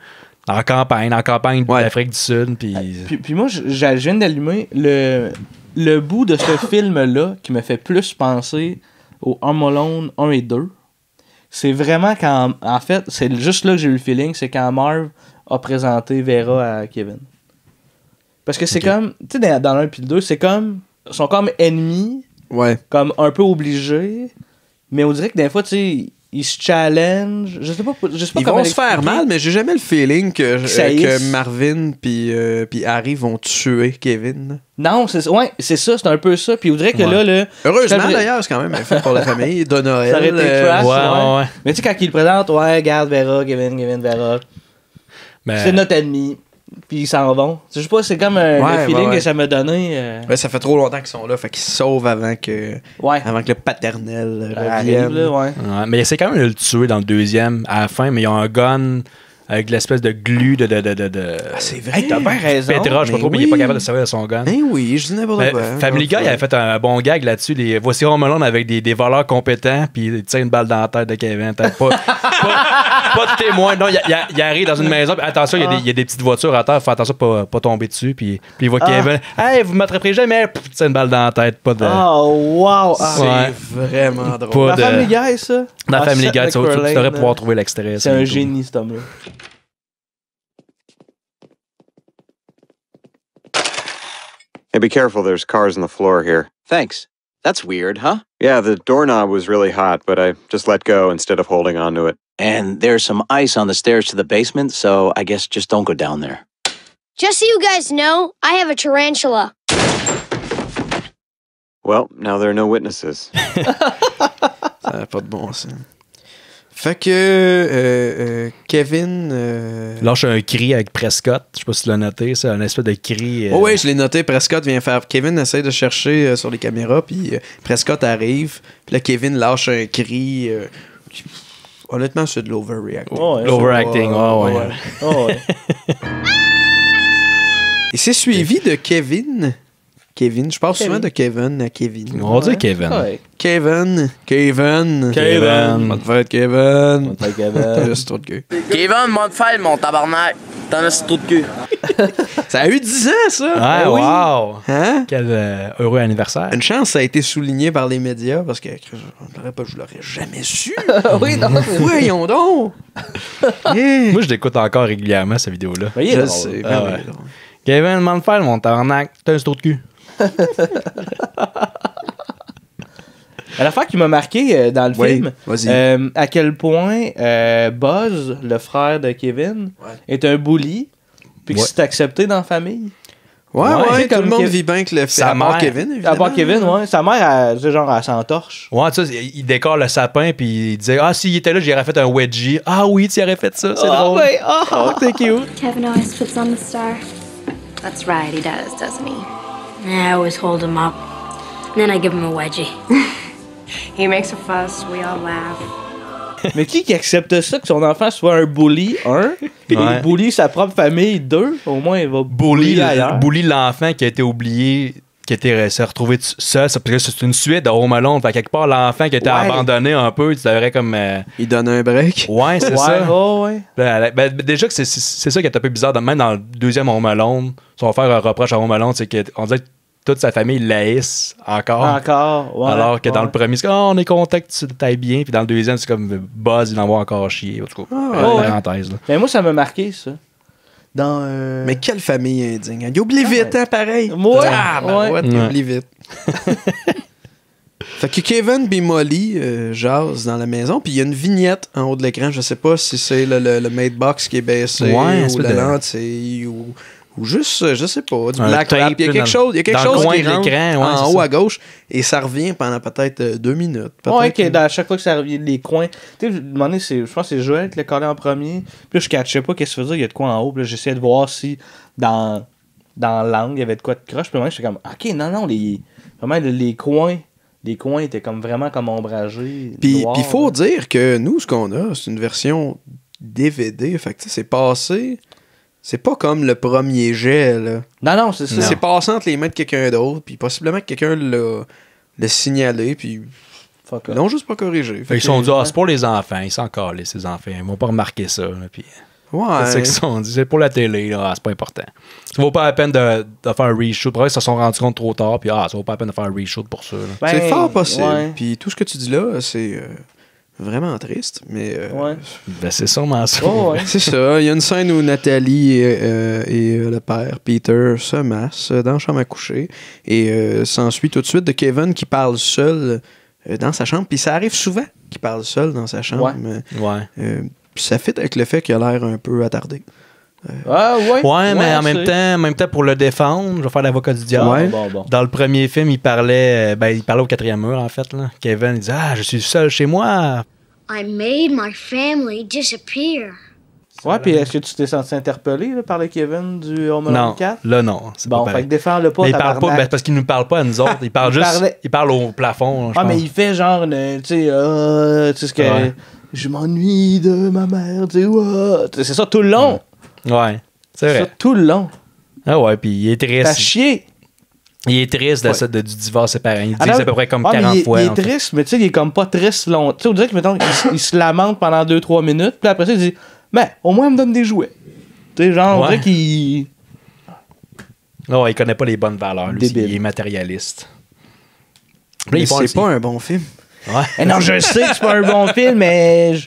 [SPEAKER 3] en campagne d'Afrique du Sud.
[SPEAKER 4] Puis moi, je viens d'allumer le bout de ce film-là qui me fait plus penser au Home Alone 1 et 2. C'est vraiment quand... En fait, c'est juste là que j'ai eu le feeling, c'est quand Marv a présenté Vera à Kevin. Parce que c'est comme... Tu sais, dans l'1 et le 2, c'est comme... Ils sont comme ennemis, comme un peu obligés, mais on dirait que des fois, tu sais... Ils se challenge. Je sais pas
[SPEAKER 1] ils vont se faire mal, mais j'ai jamais le feeling que Marvin puis Harry vont tuer Kevin.
[SPEAKER 4] Non, c'est ça, c'est un peu ça. Puis on dirait que là...
[SPEAKER 1] Heureusement, d'ailleurs, c'est quand même un film pour la famille de Noël.
[SPEAKER 4] Ça aurait été trash, Mais tu sais, quand il le présente, garde Vera, Kevin, Vera. C'est notre ennemi. Puis ils s'en vont. Je sais pas, c'est comme le feeling que ça m'a donné.
[SPEAKER 1] Ça fait trop longtemps qu'ils sont là, fait qu'ils se sauvent avant que le paternel revienne.
[SPEAKER 3] Mais c'est quand même le tuer dans le deuxième à la fin, mais ils ont un gun avec l'espèce de glu de
[SPEAKER 1] c'est vrai,
[SPEAKER 4] t'as bien raison.
[SPEAKER 3] Petra, je sais pas trop, mais il est pas capable de servir de son gun.
[SPEAKER 1] Oui, je dis n'importe quoi.
[SPEAKER 3] Family Guy avait fait un bon gag là-dessus. Voici Home Alone avec des voleurs compétents, puis il tire une balle dans la tête de Kevin. Pas de témoin. Non, il arrive dans une maison, puis attention, il y a des petites voitures à terre, faut attention de pas tomber dessus, puis il voit Kevin. Hey, vous m'attraperez jamais, tire une balle dans la tête. Pas de...
[SPEAKER 4] Oh, wow!
[SPEAKER 1] C'est vraiment drôle.
[SPEAKER 4] Dans Family Guy, ça?
[SPEAKER 3] Dans Family Guy, tu devrais pouvoir trouver l'extrait.
[SPEAKER 4] C'est un génie, cet homme-là.
[SPEAKER 15] Hey, be careful, there's cars on the floor here.
[SPEAKER 2] Thanks. That's weird, huh?
[SPEAKER 15] Yeah, the doorknob was really hot, but I just let go instead of holding onto it.
[SPEAKER 2] And there's some ice on the stairs to the basement, so I guess just don't go down there.
[SPEAKER 16] Just so you guys know, I have a tarantula.
[SPEAKER 15] Well, now there are no witnesses.
[SPEAKER 1] Ça n'a pas de bon sens. Fait que Kevin...
[SPEAKER 3] lâche un cri avec Prescott. Je sais pas si tu l'as noté, c'est un espèce de cri...
[SPEAKER 1] Oui, je l'ai noté. Prescott vient faire... Kevin essaie de chercher sur les caméras, puis Prescott arrive. Puis là, Kevin lâche un cri... honnêtement, c'est de l'overreacting.
[SPEAKER 3] L'overacting,
[SPEAKER 1] Et c'est suivi de Kevin Kevin. Je parle souvent de Kevin à Kevin.
[SPEAKER 3] On va dire Kevin.
[SPEAKER 4] Ouais.
[SPEAKER 1] Kevin.
[SPEAKER 3] Kevin.
[SPEAKER 1] On va te faire Kevin.
[SPEAKER 4] Kevin.
[SPEAKER 1] Juste trop de cul.
[SPEAKER 17] Kevin, mon fait, mon tabarnak. T'en as trop de cul.
[SPEAKER 1] Ça a eu 10 ans, ça.
[SPEAKER 3] Ah,
[SPEAKER 1] Ben oui.
[SPEAKER 3] wow.
[SPEAKER 1] Hein?
[SPEAKER 3] Quel heureux anniversaire.
[SPEAKER 1] Une chance, ça a été souligné par les médias parce que je l'aurais jamais su.
[SPEAKER 4] Oui, non.
[SPEAKER 1] Voyons donc. Yeah.
[SPEAKER 3] Moi, je l'écoute encore régulièrement, cette vidéo-là.
[SPEAKER 4] Ben, il est
[SPEAKER 1] Je
[SPEAKER 4] drôle.
[SPEAKER 1] sais.
[SPEAKER 3] Ah ouais. Kevin, Manfeld, mon tabarnak, t'as un trou de cul.
[SPEAKER 4] L'affaire qui m'a marqué dans le
[SPEAKER 1] Oui,
[SPEAKER 4] film,
[SPEAKER 1] vas-y.
[SPEAKER 4] à quel point Buzz, le frère de Kevin, est un bully, puis que c'est accepté dans la famille.
[SPEAKER 1] Ouais, tout
[SPEAKER 4] comme
[SPEAKER 1] le monde
[SPEAKER 4] Kev-
[SPEAKER 1] vit bien que le fait.
[SPEAKER 3] Sa
[SPEAKER 1] À part
[SPEAKER 3] mère.
[SPEAKER 1] Kevin, évidemment.
[SPEAKER 4] À part Kevin, ouais. Sa mère, elle, genre, elle s'entorche.
[SPEAKER 3] Ouais, tu sais, il décore le sapin, puis il disait, ah, s'il était là, j'aurais fait un wedgie. Ah oui, tu aurais fait ça, c'est drôle.
[SPEAKER 4] Ouais, oh, c'est cute.
[SPEAKER 13] Kevin always puts on the star.
[SPEAKER 18] That's right, he does, doesn't he? I always hold him up. And then I give him a wedgie.
[SPEAKER 13] He makes a fuss, we all laugh.
[SPEAKER 4] Mais qui accepte ça, que son enfant soit un bully, puis
[SPEAKER 3] Ouais.
[SPEAKER 4] bully sa propre famille, 2, au moins il va bully ailleurs.
[SPEAKER 3] Bully l'enfant qui a été oublié, qui s'est retrouvé seul. Parce que c'est une suite de Home Alone. Fait quelque part, l'enfant qui a été abandonné un peu, tu devrais comme.
[SPEAKER 1] Il donne un break.
[SPEAKER 3] Ouais, c'est ça.
[SPEAKER 4] Oh, ouais.
[SPEAKER 3] Ben, déjà que c'est ça qui est un peu bizarre. Même dans le deuxième Home Alone, si on va faire un reproche à Home Alone, c'est qu'on dirait que toute sa famille l'haïsse encore.
[SPEAKER 4] Ouais.
[SPEAKER 3] Alors que dans
[SPEAKER 4] ouais.
[SPEAKER 3] le premier, c'est comme, on est content que tu t'ailles bien. Puis dans le deuxième, c'est comme Buzz, il en va encore chier. En tout cas, parenthèse. Là.
[SPEAKER 4] Mais moi, ça m'a marqué, ça. Dans.
[SPEAKER 1] Mais quelle famille indigne. Il oublie vite, hein, pareil.
[SPEAKER 4] Ouais.
[SPEAKER 1] Ouais, il oublie vite. Fait que Kevin et Molly jasent dans la maison, puis il y a une vignette en haut de l'écran. Je sais pas si c'est le matebox qui est baissé, ou la lentille, ou juste, je sais pas, du black
[SPEAKER 3] tape,
[SPEAKER 1] wrap. Il y a quelque chose, qui rentre en haut à gauche, et ça revient pendant peut-être 2 minutes.
[SPEAKER 4] Ouais, que à chaque fois que ça revient, les coins. Tu sais, je demandais, je pense que c'est Joël qui l'a collé en premier. Puis là, je catchais pas qu'est-ce que ça faisait, il y a de quoi en haut. Puis là, j'essayais de voir si dans l'angle, il y avait de quoi de croche. Puis moi, j'étais comme, ok, non, vraiment, les coins. Les coins étaient comme vraiment comme ombragés.
[SPEAKER 1] Puis il faut dire que nous, ce qu'on a, c'est une version DVD. Fait que c'est passé. C'est pas comme le premier jet, là.
[SPEAKER 4] Non, c'est ça.
[SPEAKER 1] C'est passé entre les mains de quelqu'un d'autre, puis possiblement que quelqu'un l'a signalé, puis ils l'ont juste pas corrigé.
[SPEAKER 3] Ils sont dit, c'est pour les enfants, ils s'en calent, ces enfants. Ils vont pas remarquer ça. Là, puis...
[SPEAKER 1] Ouais.
[SPEAKER 3] C'est ça qu'ils se sont dit. C'est pour la télé, là, c'est pas important. Ça vaut pas la peine de faire un reshoot. Après, ils se sont rendus compte trop tard, puis ça vaut pas la peine de faire un reshoot pour ça.
[SPEAKER 1] Ben, c'est fort possible. Puis tout ce que tu dis là, c'est vraiment triste, mais...
[SPEAKER 3] Ben, c'est sûrement ça.
[SPEAKER 4] Oh, ouais.
[SPEAKER 1] C'est ça. Il y a une scène où Nathalie et le père, Peter, se massent dans la chambre à coucher, et s'ensuit tout de suite de Kevin qui parle seul dans sa chambre, puis ça arrive souvent qu'il parle seul dans sa chambre. Puis ça fit avec le fait qu'il a l'air un peu attardé.
[SPEAKER 3] Ouais, mais en même temps, pour le défendre, je vais faire l'avocat du diable.
[SPEAKER 1] Ouais.
[SPEAKER 4] Bon.
[SPEAKER 3] Dans le premier film, il parlait au 4e mur, en fait. Là. Kevin, il disait, je suis seul chez moi.
[SPEAKER 16] I made my family disappear.
[SPEAKER 4] Ouais, puis est-ce que tu t'es senti interpellé là, par le Kevin du Home Alone 4?
[SPEAKER 3] Là, non. C'est
[SPEAKER 4] bon,
[SPEAKER 3] pas
[SPEAKER 4] fait que défends-le pas,
[SPEAKER 3] mais il parle pas, parce qu'il nous parle pas à nous autres. Il parle il parle au plafond.
[SPEAKER 4] Ah, mais il fait genre, tu sais, ce que... Ouais. Je m'ennuie de ma mère, tu sais, c'est ça tout le long.
[SPEAKER 3] Ouais, c'est vrai.
[SPEAKER 4] Ça tout le long.
[SPEAKER 3] Ah ouais, puis il est triste.
[SPEAKER 4] T'as chié.
[SPEAKER 3] Il est triste du divorce ses parents. Il dit à peu près comme 40 fois.
[SPEAKER 4] Il est triste, mais tu sais, il est comme pas triste long. Tu sais, on dirait que, mettons, il se lamente pendant 2-3 minutes, puis après ça, il dit, au moins, il me donne des jouets. Tu sais, genre, on dirait qu'il...
[SPEAKER 3] Non, il connaît pas les bonnes valeurs. Lui, il est matérialiste.
[SPEAKER 1] Mais c'est pas un bon film.
[SPEAKER 3] Ouais.
[SPEAKER 4] Non, je sais que c'est pas un bon film, mais...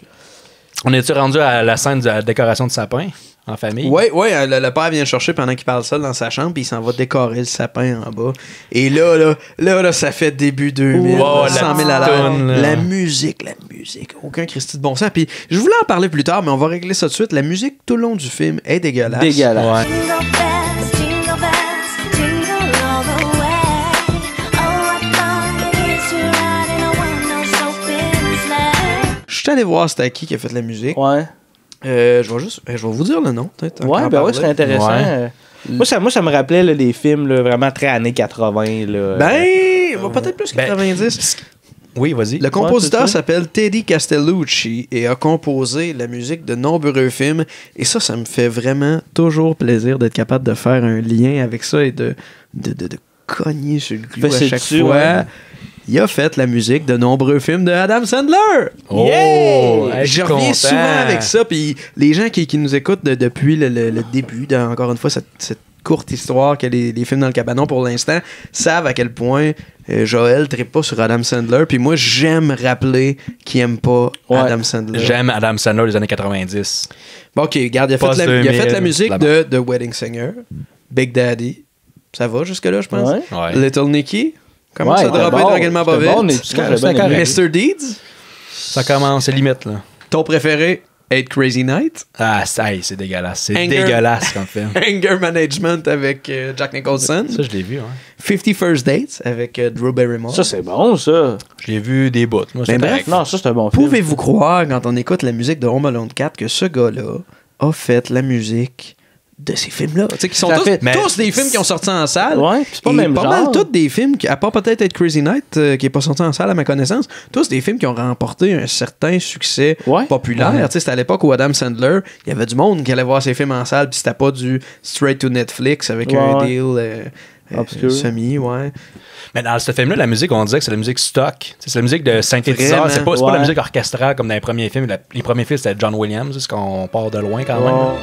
[SPEAKER 3] On est-tu rendu à la scène de la décoration de sapin en famille?
[SPEAKER 1] Oui, le père vient le chercher pendant qu'il parle seul dans sa chambre, puis il s'en va décorer le sapin en bas. Et là, ça fait début 2000, 100 000 à l'heure. La musique. Aucun Christy de bon sens. Puis je voulais en parler plus tard, mais on va régler ça tout de suite. La musique tout le long du film est dégueulasse.
[SPEAKER 4] Ouais.
[SPEAKER 1] Je suis allé voir c'était qui a fait la musique.
[SPEAKER 4] Ouais.
[SPEAKER 1] Je vais vous dire le nom, peut-être.
[SPEAKER 4] Ouais, ben ouais, c'est intéressant. Ouais. Moi, ça me rappelait là, les films là, vraiment très années 80. Là,
[SPEAKER 1] peut-être plus 90.
[SPEAKER 3] Oui, vas-y.
[SPEAKER 1] Le compositeur s'appelle Teddy Castellucci et a composé la musique de nombreux films. Et ça me fait vraiment toujours plaisir d'être capable de faire un lien avec ça et de cogner sur le clou à chaque fois. Ouais. Il a fait la musique de nombreux films de Adam Sandler.
[SPEAKER 3] Oh! Yeah!
[SPEAKER 1] Je reviens souvent avec ça. Puis les gens qui nous écoutent depuis le début, encore une fois, cette courte histoire que les films dans le cabanon pour l'instant, savent à quel point Joël ne trippe pas sur Adam Sandler. Puis moi, j'aime rappeler qu'il n'aime pas Adam Sandler.
[SPEAKER 3] J'aime Adam Sandler des années 90.
[SPEAKER 1] Bon, OK, regarde, il a fait la musique de The Wedding Singer, Big Daddy. Ça va jusque-là, je pense.
[SPEAKER 3] Ouais.
[SPEAKER 1] Little Nicky. Commence à dropper tranquillement pas vite. Mr. Deeds.
[SPEAKER 3] Ça commence, c'est limite, là.
[SPEAKER 1] Ton préféré, 8 Crazy Nights.
[SPEAKER 3] Ah, c'est dégueulasse. C'est dégueulasse comme film.
[SPEAKER 1] Anger Management avec Jack Nicholson.
[SPEAKER 3] Ça, je l'ai vu,
[SPEAKER 1] 50 First Dates avec Drew Barrymore.
[SPEAKER 4] Ça, c'est bon, ça.
[SPEAKER 3] Je l'ai vu des bouts. Moi,
[SPEAKER 1] bref,
[SPEAKER 4] non, ça, c'est un bon film.
[SPEAKER 1] Pouvez-vous croire, quand on écoute la musique de Home Alone 4, que ce gars-là a fait la musique de ces films-là. Tu sais, qui sont tous des films qui ont sorti en salle.
[SPEAKER 4] Ouais, c'est pas le même genre.
[SPEAKER 1] Pas mal tous des films, à part peut-être être Crazy Night, qui est pas sorti en salle à ma connaissance, tous des films qui ont remporté un certain succès populaire. Tu sais, c'était à l'époque où Adam Sandler, il y avait du monde qui allait voir ses films en salle, puis c'était pas du straight to Netflix avec un deal semi,
[SPEAKER 3] Mais dans ce film-là, la musique, on dirait que c'est la musique stock. C'est la musique de synthétiseur. C'est pas la musique orchestrale comme dans les premiers films. Les premiers films, c'était John Williams, parce qu'on part de loin quand même.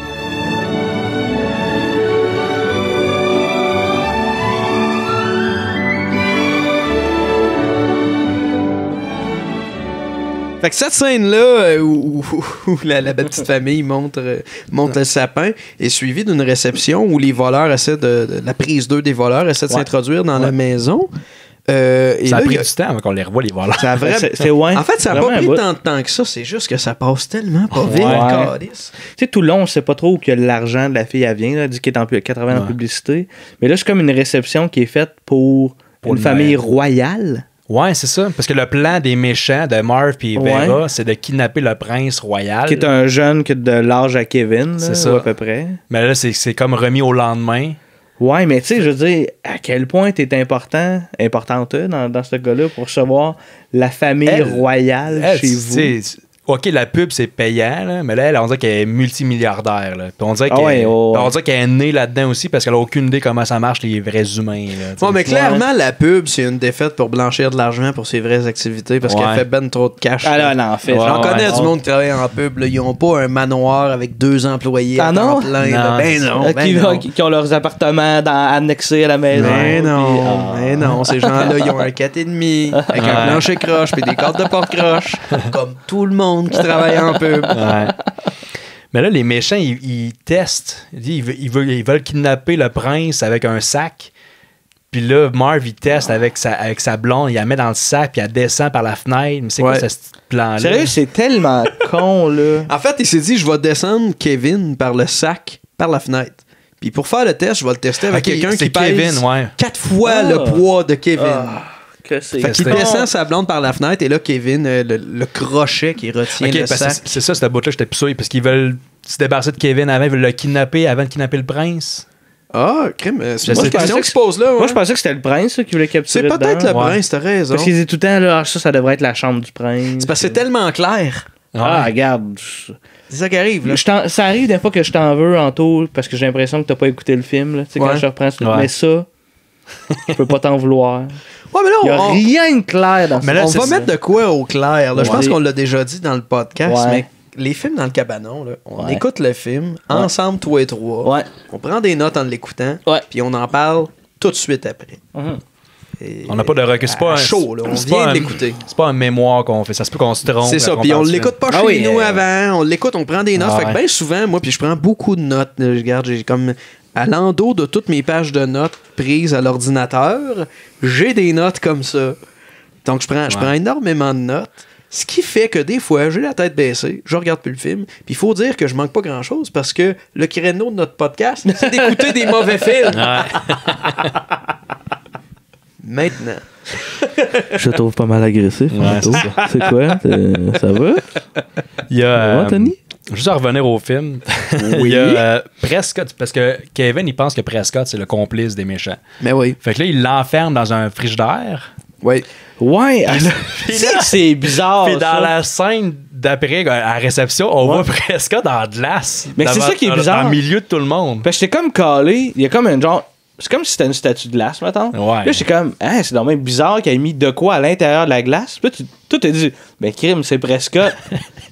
[SPEAKER 1] Fait que cette scène-là, où la petite famille monte le sapin, est suivie d'une réception où les voleurs essaient la prise 2 des voleurs essaient de s'introduire dans la maison.
[SPEAKER 3] Ça a pris du temps avant qu'on les revoie, les voleurs.
[SPEAKER 1] En fait, ça n'a pas pris tant de temps que ça. C'est juste que ça passe tellement pas vite.
[SPEAKER 4] Tu sais, tout le long, on sait pas trop où que l'argent de la fille vient. Elle dit qu'elle est en 80 ans en publicité. Mais là, c'est comme une réception qui est faite pour une famille royale.
[SPEAKER 3] Ouais, c'est ça. Parce que le plan des méchants de Marv et Vera, c'est de kidnapper le prince royal.
[SPEAKER 4] Qui est un jeune qui a de l'âge à Kevin, c'est ça, à peu près.
[SPEAKER 3] Mais là, c'est comme remis au lendemain.
[SPEAKER 4] Ouais, mais tu sais, je veux dire, à quel point t'es importante dans ce gars-là pour recevoir la famille royale chez vous.
[SPEAKER 3] OK, la pub, c'est payant, là, mais là, on dirait qu'elle est multimilliardaire. Là. Puis on dirait qu'elle est née là-dedans aussi parce qu'elle n'a aucune idée comment ça marche, les vrais humains. Là,
[SPEAKER 1] mais clairement, la pub, c'est une défaite pour blanchir de l'argent pour ses vraies activités parce qu'elle fait ben trop de cash. J'en connais du monde qui travaille en pub. Là. Ils n'ont pas un manoir avec 2 employés à temps plein.
[SPEAKER 4] Qui ont leurs appartements annexés à la maison.
[SPEAKER 1] Non, ces gens-là, ils ont un 4,5 avec un plancher croche et des cartes de porte croche, comme tout le monde qui travaille en pub.
[SPEAKER 3] Mais là, les méchants, ils testent. Ils veulent kidnapper le prince avec un sac. Puis là, Marv, il teste avec sa blonde. Il la met dans le sac, puis elle descend par la fenêtre. Mais c'est quoi ce plan-là?
[SPEAKER 4] Sérieux, c'est tellement con, là.
[SPEAKER 1] En fait, il s'est dit, je vais descendre Kevin par le sac, par la fenêtre. Puis pour faire le test, je vais le tester avec quelqu'un qui pèse 4 fois le poids de Kevin. Fait qu'il descend sa blonde par la fenêtre et là, Kevin, le crochet qui retient le sac.
[SPEAKER 3] C'est ça, cette bout-là, j'étais plus sûr. Parce qu'ils veulent se débarrasser de Kevin avant, ils veulent le kidnapper avant de kidnapper le prince.
[SPEAKER 1] Ah, crime. C'est une question qui se pose là.
[SPEAKER 4] Moi, je pensais que c'était le prince qui voulait capturer.
[SPEAKER 1] C'est peut-être le prince, t'as raison.
[SPEAKER 4] Parce qu'ils disaient tout le temps, là, ça devrait être la chambre du prince.
[SPEAKER 1] C'est parce que c'est tellement clair.
[SPEAKER 4] Regarde.
[SPEAKER 1] C'est ça qui arrive. Là.
[SPEAKER 4] Ça arrive des fois que je t'en veux, Anto, parce que j'ai l'impression que t'as pas écouté le film. Là. Quand je reprends, mais ça, je peux pas t'en vouloir.
[SPEAKER 1] Ouais, mais là,
[SPEAKER 4] il n'y a rien de clair dans ça.
[SPEAKER 1] On va mettre de quoi au clair. Là. Je pense qu'on l'a déjà dit dans le podcast, mais les films dans le cabanon, là, on écoute le film ensemble, toi et trois. On prend des notes en l'écoutant, puis on en parle tout de suite après.
[SPEAKER 3] On n'a pas de recul. C'est pas un
[SPEAKER 1] show, là. On vient de l'écouter.
[SPEAKER 3] C'est pas un mémoire qu'on fait. Ça se peut qu'on se trompe.
[SPEAKER 1] C'est ça. Puis on l'écoute pas chez nous avant. On l'écoute, on prend des notes. Fait que bien souvent, moi, puis je prends beaucoup de notes. Je regarde, j'ai comme à l'endos de toutes mes pages de notes prises à l'ordinateur, j'ai des notes comme ça. Donc je prends énormément de notes. Ce qui fait que des fois, j'ai la tête baissée, je regarde plus le film. Puis il faut dire que je manque pas grand-chose parce que le créneau de notre podcast, c'est d'écouter des mauvais films. Maintenant.
[SPEAKER 4] Je te trouve pas mal agressif. C'est quoi? Ça va?
[SPEAKER 3] Il y a... Tony? Juste à revenir au film. Il y a Prescott, parce que Kevin, il pense que Prescott, c'est le complice des méchants.
[SPEAKER 1] Mais oui.
[SPEAKER 3] Fait que là, il l'enferme dans un frigidaire.
[SPEAKER 1] Oui.
[SPEAKER 4] Ouais, c'est bizarre.
[SPEAKER 3] Puis dans la scène d'après, à la réception, on voit Prescott en glace.
[SPEAKER 4] Mais c'est ça qui est bizarre.
[SPEAKER 3] Dans le milieu de tout le monde.
[SPEAKER 4] Parce que j'étais comme calé, il y a comme un genre c'est comme si c'était une statue de glace, mettons.
[SPEAKER 3] Ouais.
[SPEAKER 4] Là, j'étais comme, hein, c'est dommage bizarre qu'il ait mis de quoi à l'intérieur de la glace. Puis là, tout est dit, ben, crime, c'est Prescott.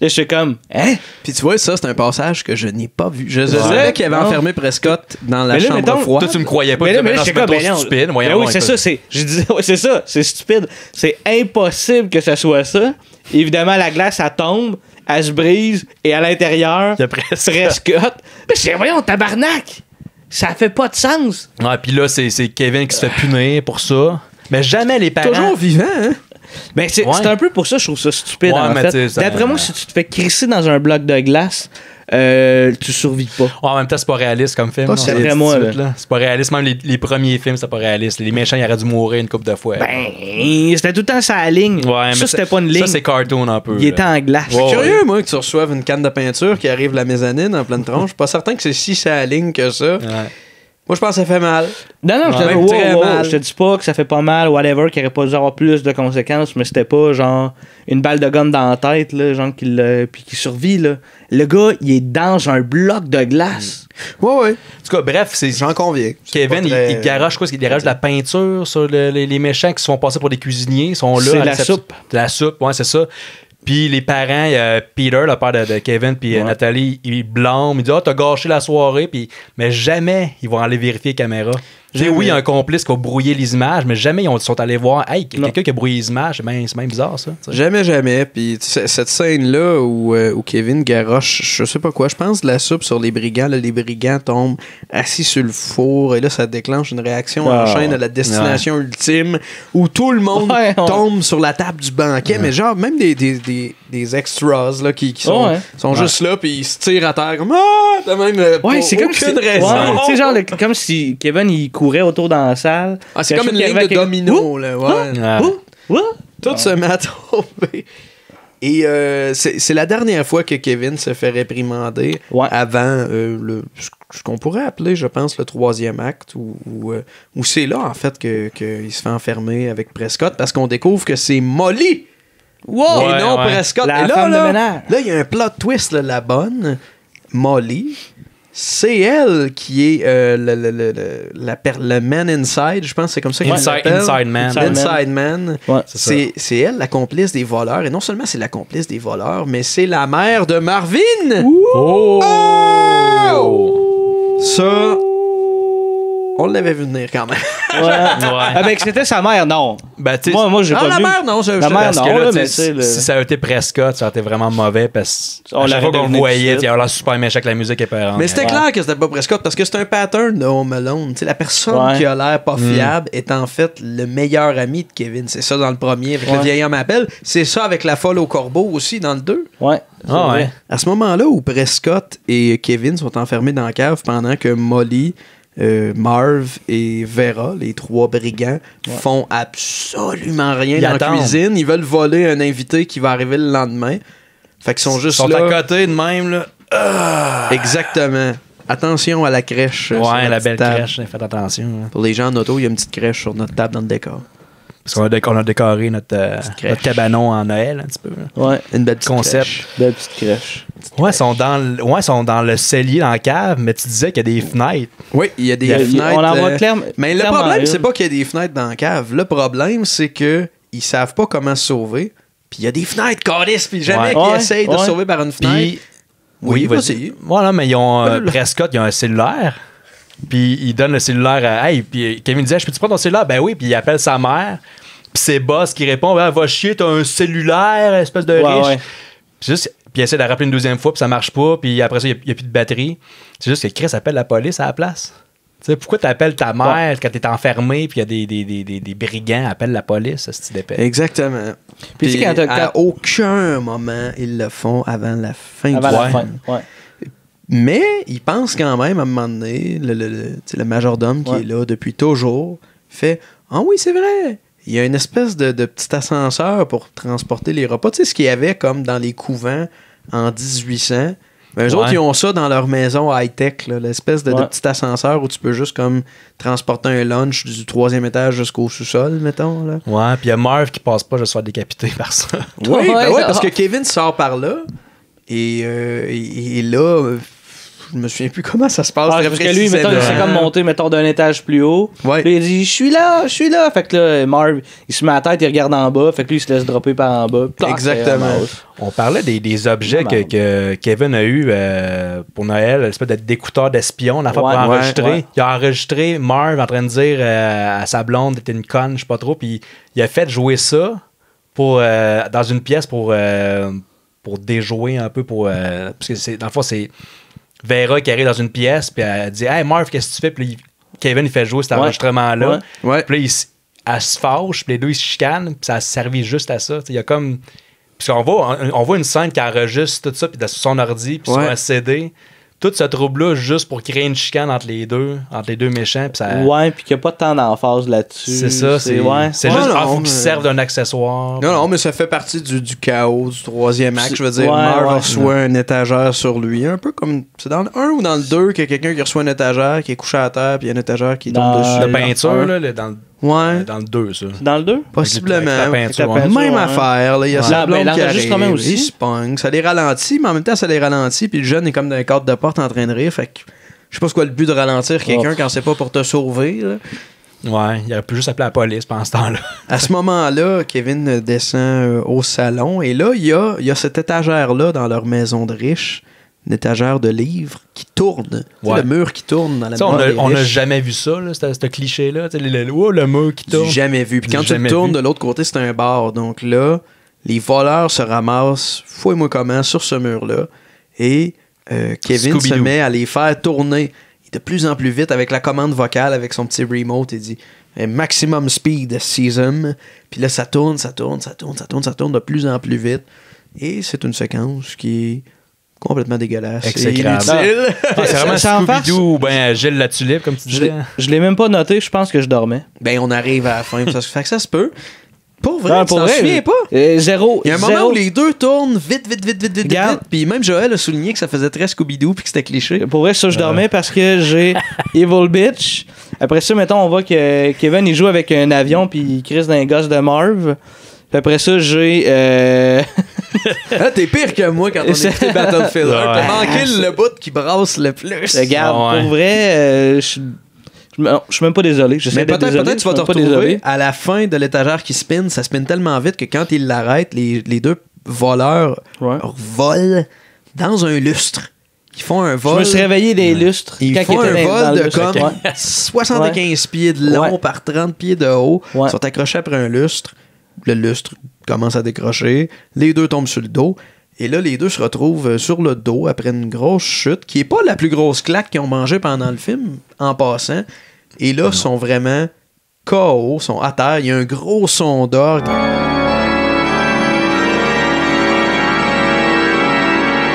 [SPEAKER 4] Là, j'étais comme, hein?
[SPEAKER 1] Puis tu vois, ça, c'est un passage que je n'ai pas vu. Je savais qu'il avait enfermé Prescott dans la chambre froide.
[SPEAKER 3] Toi, tu me croyais pas.
[SPEAKER 4] Mais là,
[SPEAKER 3] c'est stupide.
[SPEAKER 4] Oui, c'est ça. Je disais, ouais, c'est ça. C'est stupide. C'est impossible que ça soit ça. Évidemment, la glace, elle tombe, elle se brise, et à l'intérieur, Prescott. Mais voyons, tabarnak! Ça fait pas de sens.
[SPEAKER 3] Ouais, puis là, c'est Kevin qui se fait punir pour ça. Mais jamais les parents.
[SPEAKER 1] Toujours vivant, hein?
[SPEAKER 4] Ben, c'est un peu pour ça que je trouve ça stupide, en fait. D'après moi, si tu te fais crisser dans un bloc de glace, tu survis pas.
[SPEAKER 3] Ouais, en même temps, c'est pas réaliste comme film.
[SPEAKER 4] D'après moi, là.
[SPEAKER 3] C'est pas réaliste. Même les premiers films, c'était pas réaliste. Les méchants, ils auraient dû mourir une couple de fois.
[SPEAKER 4] Ben, c'était tout le temps sa ligne.
[SPEAKER 3] Ouais,
[SPEAKER 4] ça, c'était pas une ligne.
[SPEAKER 3] Ça, c'est cartoon un peu.
[SPEAKER 4] Il était en glace.
[SPEAKER 1] Je suis curieux, moi, que tu reçoives une canne de peinture qui arrive la mezzanine en pleine tronche. Je suis pas certain que c'est si sa ligne que ça. Ouais. Moi, je pense que ça fait mal.
[SPEAKER 4] Non, je te dis pas que ça fait pas mal, whatever, qu'il aurait pas dû avoir plus de conséquences, mais c'était pas genre une balle de gomme dans la tête, là, genre puis qui survit, là. Le gars, il est dans un bloc de glace.
[SPEAKER 1] Ouais.
[SPEAKER 3] En tout cas, bref, j'en conviens. Kevin, il garoche quoi? Il garoche de la peinture sur les méchants qui se font passer pour des cuisiniers. Ils sont là.
[SPEAKER 4] C'est la soupe.
[SPEAKER 3] La soupe, ouais, c'est ça. Puis les parents, Peter, le père de Kevin, puis Nathalie, ils blâment. Ils disent « Ah, t'as gâché la soirée. » Mais jamais ils vont aller vérifier les caméras. Oui, il y a un complice qui a brouillé les images, mais jamais ils sont allés voir « Hey, quelqu'un qui a brouillé les images. » C'est même bizarre, ça. T'sais.
[SPEAKER 1] Jamais. Puis cette scène-là où Kevin garoche, je sais pas quoi, je pense de la soupe sur les brigands. Là, les brigands tombent assis sur le four et là, ça déclenche une réaction en chaîne à la destination ultime où tout le monde tombe sur la table du banquet. Mais genre, même des extras là, qui sont juste là puis ils se tirent à terre comme « Ah! » même
[SPEAKER 4] c'est comme
[SPEAKER 1] aucune raison.
[SPEAKER 4] Tu sais, genre, comme si Kevin, il courait autour dans la salle.
[SPEAKER 1] Ah, c'est comme une ligne de domino, là. Tout se met à tomber. Et c'est la dernière fois que Kevin se fait réprimander avant ce qu'on pourrait appeler, je pense, le 3e acte, où c'est là, en fait, qu'il se fait enfermer avec Prescott, parce qu'on découvre que c'est Molly! Wow! Et non Prescott.
[SPEAKER 4] La
[SPEAKER 1] et
[SPEAKER 4] femme de ménage.
[SPEAKER 1] Là, il y a un plot twist, là, la bonne Molly. C'est elle qui est le man inside, je pense que c'est comme ça qu'il s'appelle.
[SPEAKER 3] Inside man.
[SPEAKER 1] Inside man.
[SPEAKER 4] Ouais,
[SPEAKER 1] c'est elle, la complice des voleurs. Et non seulement c'est la complice des voleurs, mais c'est la mère de Marvin.
[SPEAKER 3] Oh!
[SPEAKER 1] Ça, on l'avait vu venir quand même.
[SPEAKER 4] Avec c'était sa mère, non.
[SPEAKER 3] Ben,
[SPEAKER 4] moi, j'ai pas vu.
[SPEAKER 1] La mère, non.
[SPEAKER 4] La mère, non.
[SPEAKER 3] Si ça avait été Prescott, ça aurait été vraiment mauvais parce que chaque fois qu'on le voyait, il y avait l'air super méchant avec la musique épeurante.
[SPEAKER 1] Mais c'était clair que c'était pas Prescott parce que c'est un pattern de Home Alone. T'sais, la personne qui a l'air pas fiable est en fait le meilleur ami de Kevin. C'est ça dans le premier avec le vieil homme appelle. C'est ça avec la folle au corbeau aussi dans le 2.
[SPEAKER 4] Ouais.
[SPEAKER 1] À ce moment-là où Prescott et Kevin sont enfermés dans la cave pendant que Molly, Marv et Vera, les 3 brigands, font absolument rien dans la cuisine. Ils veulent voler un invité qui va arriver le lendemain. Fait qu'ils sont juste là.
[SPEAKER 3] Ils sont à côté de même, là.
[SPEAKER 1] Exactement. Attention à la crèche.
[SPEAKER 3] Ouais, la belle crèche. Faites attention. Hein.
[SPEAKER 1] Pour les gens en auto, il y a une petite crèche sur notre table dans le décor.
[SPEAKER 3] Parce qu'on a décoré notre cabanon en Noël, un petit peu. Là.
[SPEAKER 1] Ouais, une belle petite
[SPEAKER 3] concept.
[SPEAKER 1] Crèche.
[SPEAKER 4] Belle petite crèche.
[SPEAKER 3] Ils sont dans le cellier, dans la cave, mais tu disais qu'il y a des fenêtres.
[SPEAKER 1] Oui, il y a des fenêtres.
[SPEAKER 4] On en voit clairement.
[SPEAKER 1] Mais le problème, c'est pas qu'il y a des fenêtres dans la cave. Le problème, c'est que ils savent pas comment se sauver. Puis il y a des fenêtres, câlisse, puis jamais qu'ils essayent de se sauver par une fenêtre.
[SPEAKER 3] Oui, vas-y. Voilà, mais ils ont Prescott, ils ont un cellulaire. Puis il donne le cellulaire à... Hey, puis Kevin disait, je peux-tu prendre ton cellulaire? Ben oui, puis il appelle sa mère. Puis c'est Boss qui répond, ben, va chier, t'as un cellulaire, espèce de riche.
[SPEAKER 4] Ouais.
[SPEAKER 3] Puis il essaie de la rappeler une deuxième fois, puis ça marche pas. Puis après ça, il n'y a plus de batterie. C'est juste que Chris appelle la police à la place. Tu sais, pourquoi tu appelles ta mère quand t'es enfermé, puis il y a des brigands, appelle la police, ce type d'épée.
[SPEAKER 1] Exactement. Puis à aucun moment, ils le font avant la fin du film.
[SPEAKER 4] Ouais.
[SPEAKER 1] Mais ils pensent quand même à un moment donné, le majordome qui est là depuis toujours, fait « Ah oui, c'est vrai! » Il y a une espèce de petit ascenseur pour transporter les repas. Tu sais, ce qu'il y avait comme dans les couvents en 1800. Eux autres, ils ont ça dans leur maison high-tech, l'espèce de petit ascenseur où tu peux juste comme transporter un lunch du 3e étage jusqu'au sous-sol, mettons. Là.
[SPEAKER 3] Ouais, puis il y a Marv qui passe pas, je suis décapité par ça.
[SPEAKER 1] Oui, parce que Kevin sort par là et là... Je me souviens plus comment ça se passe.
[SPEAKER 4] Parce que lui, mettons, il s'est comme monté, mettons, d'un étage plus haut.
[SPEAKER 1] Ouais.
[SPEAKER 4] Puis il dit, je suis là. Fait que là, Marv, il se met à la tête, il regarde en bas. Fait que lui, il se laisse dropper par en bas.
[SPEAKER 1] Exactement.
[SPEAKER 3] On parlait des objets que Kevin a eu pour Noël, l'espèce d'écouteur d'espion, pour enregistrer. Ouais. Il a enregistré Marv en train de dire à sa blonde, t'es une conne, je sais pas trop. Puis il a fait jouer ça dans une pièce pour déjouer un peu. Parce que dans le fond, c'est Vera qui arrive dans une pièce, puis elle dit Hey Marv, qu'est-ce que tu fais? Puis Kevin, il fait jouer cet enregistrement-là.
[SPEAKER 1] Ouais.
[SPEAKER 3] Puis là, elle se fâche, puis les deux, ils se chicanent, puis ça a servi juste à ça. Il y a comme. Puis on voit une scène qui enregistre tout ça, puis sur son ordi, puis sur un CD. Tout ce trouble-là, juste pour créer une chicane entre les deux méchants. Pis ça...
[SPEAKER 4] Ouais, puis qu'il n'y a pas tant d'emphase là-dessus.
[SPEAKER 3] C'est ça, c'est juste, faut qu'ils servent d'un accessoire.
[SPEAKER 1] Non, mais ça fait partie du chaos du troisième acte. Je veux dire, Marv reçoit une étagère sur lui. Un peu comme. C'est dans le 1 ou dans le 2 qu'il y a quelqu'un qui reçoit une étagère, qui est couché à terre, puis il y a une étagère qui tombe dessus.
[SPEAKER 3] La peinture, là, dans le 2, ça.
[SPEAKER 4] Dans le 2?
[SPEAKER 1] Possiblement.
[SPEAKER 3] La peinture,
[SPEAKER 1] même affaire. Là. Il y a sa blonde qui arrive.
[SPEAKER 4] Aussi.
[SPEAKER 1] Il se pogne. Ça les ralentit, mais en même temps, ça les ralentit. Puis le jeune est comme dans un cadre de porte en train de rire. Fait que je sais pas ce qu'est le but de ralentir quelqu'un quand c'est pas pour te sauver. Là.
[SPEAKER 3] Ouais, il aurait pu juste appeler la police pendant ce temps-là.
[SPEAKER 1] À ce moment-là, Kevin descend au salon. Et là, il y a cette étagère-là dans leur maison de riches. Une étagère de livres qui tourne. Le mur qui tourne dans la maison.
[SPEAKER 3] On n'a jamais vu ça, là, ce cliché-là. Le mur qui tourne.
[SPEAKER 1] Jamais vu. Puis quand tu le tournes de l'autre côté, c'est un bar. Donc là, les voleurs se ramassent, fouille-moi comment, sur ce mur-là. Et Kevin se met à les faire tourner de plus en plus vite avec la commande vocale, avec son petit remote. Il dit maximum speed, season. Puis là, ça tourne de plus en plus vite. Et c'est une séquence qui est complètement dégueulasse.
[SPEAKER 3] Exécrable. C'est vraiment Scooby-Doo ou bien Gilles la Tulipe, comme tu disais.
[SPEAKER 4] Je l'ai même pas noté, je pense que je dormais.
[SPEAKER 1] Ben, on arrive à la fin. Ça fait que ça se peut. Pour vrai, tu t'en souviens pas?
[SPEAKER 4] Zéro.
[SPEAKER 1] Il y a un moment où les deux tournent vite. Puis même Joël a souligné que ça faisait très Scooby-Doo puis que c'était cliché.
[SPEAKER 4] Pour vrai, ça, je dormais parce que j'ai Evil Bitch. Après ça, mettons, on voit que Kevin, il joue avec un avion puis il crisse dans un gosse de Marv. Puis après ça, j'ai...
[SPEAKER 1] t'es pire que moi quand on écoutait Battlefield 1. T'as manqué le bout qui brasse le plus.
[SPEAKER 4] Regarde, pour vrai, je suis même pas désolé.
[SPEAKER 1] Mais peut-être tu vas te retrouver à la fin de l'étagère qui spin. Ça spin tellement vite que quand il l'arrête, les deux voleurs volent dans un lustre. Ils font un vol.
[SPEAKER 4] Je me suis réveillé des lustres.
[SPEAKER 1] Ils font un vol de comme 75 pieds de long par 30 pieds de haut. Ils sont accrochés après un lustre. Le lustre commence à décrocher. Les deux tombent sur le dos. Et là, les deux se retrouvent sur le dos après une grosse chute, qui est pas la plus grosse claque qu'ils ont mangée pendant le film, en passant. Et là, sont vraiment KO, sont à terre. Il y a un gros son d'orgue.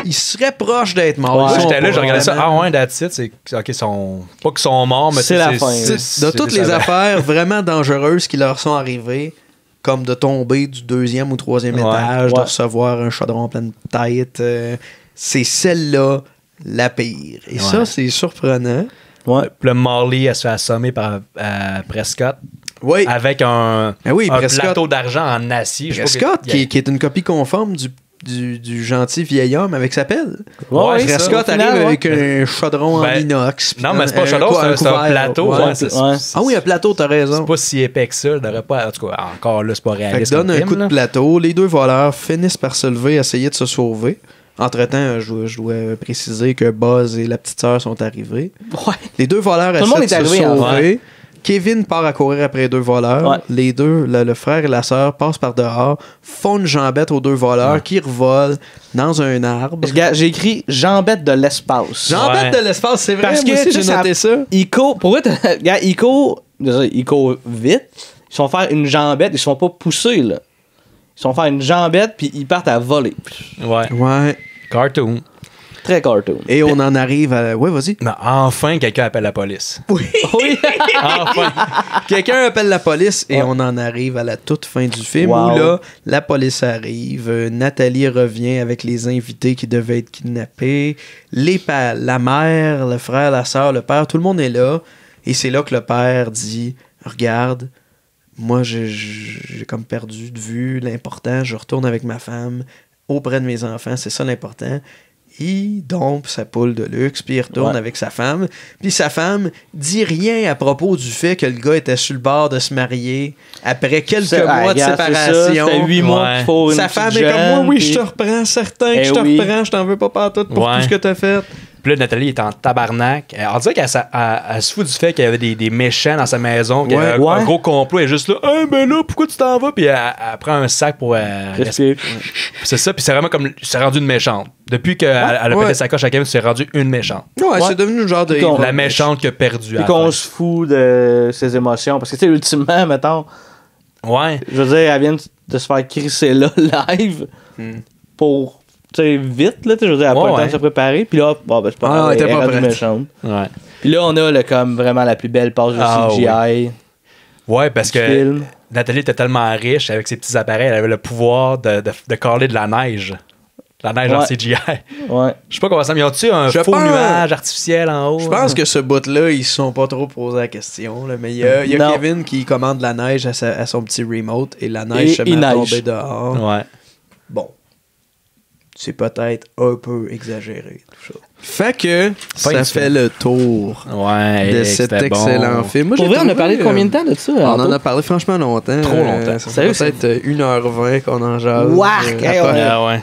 [SPEAKER 1] Ils seraient proches d'être morts.
[SPEAKER 3] J'étais là, je regardais ça. Ah ouais, that's it. C'est OK, pas qu'ils sont morts, mais
[SPEAKER 4] c'est la fin.
[SPEAKER 1] De toutes les affaires vraiment dangereuses qui leur sont arrivées, comme de tomber du 2e ou 3e étage, de recevoir un chaudron en pleine tête, c'est celle-là la pire. Et ça, c'est surprenant.
[SPEAKER 3] Ouais. Puis le Marley, elle se fait assommer par Prescott.
[SPEAKER 1] Oui.
[SPEAKER 3] Avec un plateau d'argent en acier.
[SPEAKER 1] Prescott, qui est une copie conforme du gentil vieil homme avec sa pelle.
[SPEAKER 3] Ouais,
[SPEAKER 1] Prescott arrive avec un chaudron en inox.
[SPEAKER 3] Non, mais c'est pas un chaudron, c'est un plateau.
[SPEAKER 1] Ah oui, un plateau, t'as raison.
[SPEAKER 3] C'est pas si épais que ça. En tout cas, encore là, c'est pas réaliste.
[SPEAKER 1] Donne un coup de plateau. Les deux voleurs finissent par se lever, essayer de se sauver. Entre-temps, je dois préciser que Buzz et la petite sœur sont arrivés. Ouais. Les deux voleurs essaient de se sauver. Kevin part à courir après les deux voleurs. Ouais. Les deux, le frère et la sœur, passent par dehors, font une jambette aux deux voleurs qui revolent dans un arbre.
[SPEAKER 4] J'ai écrit jambette de l'espace.
[SPEAKER 1] Jambette de l'espace, c'est vrai. Parce moi aussi, j'ai noté ça.
[SPEAKER 4] Il court, pour vrai, il court vite. Ils se font faire une jambette. Ils se font pas pousser, là. Ils se font faire une jambette, puis ils partent à voler.
[SPEAKER 1] Ouais.
[SPEAKER 3] Cartoon.
[SPEAKER 4] Très cartoon.
[SPEAKER 1] Et on en arrive à... Ouais, vas-y.
[SPEAKER 3] Non, enfin, quelqu'un appelle la police.
[SPEAKER 1] Oui. Enfin. Quelqu'un appelle la police et on en arrive à la toute fin du film où là, la police arrive. Nathalie revient avec les invités qui devaient être kidnappés. La mère, le frère, la sœur, le père, tout le monde est là. Et c'est là que le père dit, regarde, moi, j'ai comme perdu de vue l'important. Je retourne avec ma femme auprès de mes enfants. C'est ça l'important. il dompe sa poule de luxe, puis il retourne avec sa femme. Puis sa femme dit rien à propos du fait que le gars était sur le bord de se marier après quelques mois de séparation.
[SPEAKER 4] Ça, 8 mois pour
[SPEAKER 1] sa femme est comme, oui, je te reprends, certain que je te reprends, je t'en veux pas partout pour tout ce que t'as fait.
[SPEAKER 3] Puis là, Nathalie est en tabarnak. On dirait qu'elle se fout du fait qu'il y avait des méchants dans sa maison, qu'il y avait un gros complot. Elle est juste là, ben là, pourquoi tu t'en vas? Puis elle prend un sac pour rester. C'est ça, puis c'est vraiment comme. C'est rendu une méchante. Depuis qu'elle a pété sa coche à Kevin, c'est rendu une méchante.
[SPEAKER 1] Ouais, c'est devenu le genre de.
[SPEAKER 3] La méchante qui a perdu.
[SPEAKER 4] Puis qu'on se fout de ses émotions. Parce que, tu sais, ultimement, mettons.
[SPEAKER 3] Ouais.
[SPEAKER 4] Je veux dire, elle vient de se faire crisser là, live. Pour. Tu sais, vite, là, je veux dire, elle n'a pas le temps de se préparer. Puis là, bon, ben, c'est pas grave, elle est rendue méchante.
[SPEAKER 3] Ouais.
[SPEAKER 4] Puis là, on a comme vraiment la plus belle passe de CGI.
[SPEAKER 3] Ouais, parce que Nathalie était tellement riche avec ses petits appareils, elle avait le pouvoir de caler de la neige. La neige en CGI.
[SPEAKER 4] Ouais.
[SPEAKER 3] Je sais pas comment ça, mais ils ont-tu un faux nuage artificiel en haut?
[SPEAKER 1] Je pense que ce bout-là, ils se sont pas trop posé la question. Là, mais il y a Kevin qui commande la neige à son petit remote et la neige se met à tomber dehors.
[SPEAKER 3] Ouais.
[SPEAKER 1] Bon. C'est peut-être un peu exagéré, tout ça. Fait que ça fait le tour de cet excellent film. Moi,
[SPEAKER 4] pour vrai, on a parlé de combien de temps de ça?
[SPEAKER 1] On en a parlé franchement longtemps.
[SPEAKER 3] Trop longtemps.
[SPEAKER 1] Ça fait peut-être 1h20 qu'on en jase.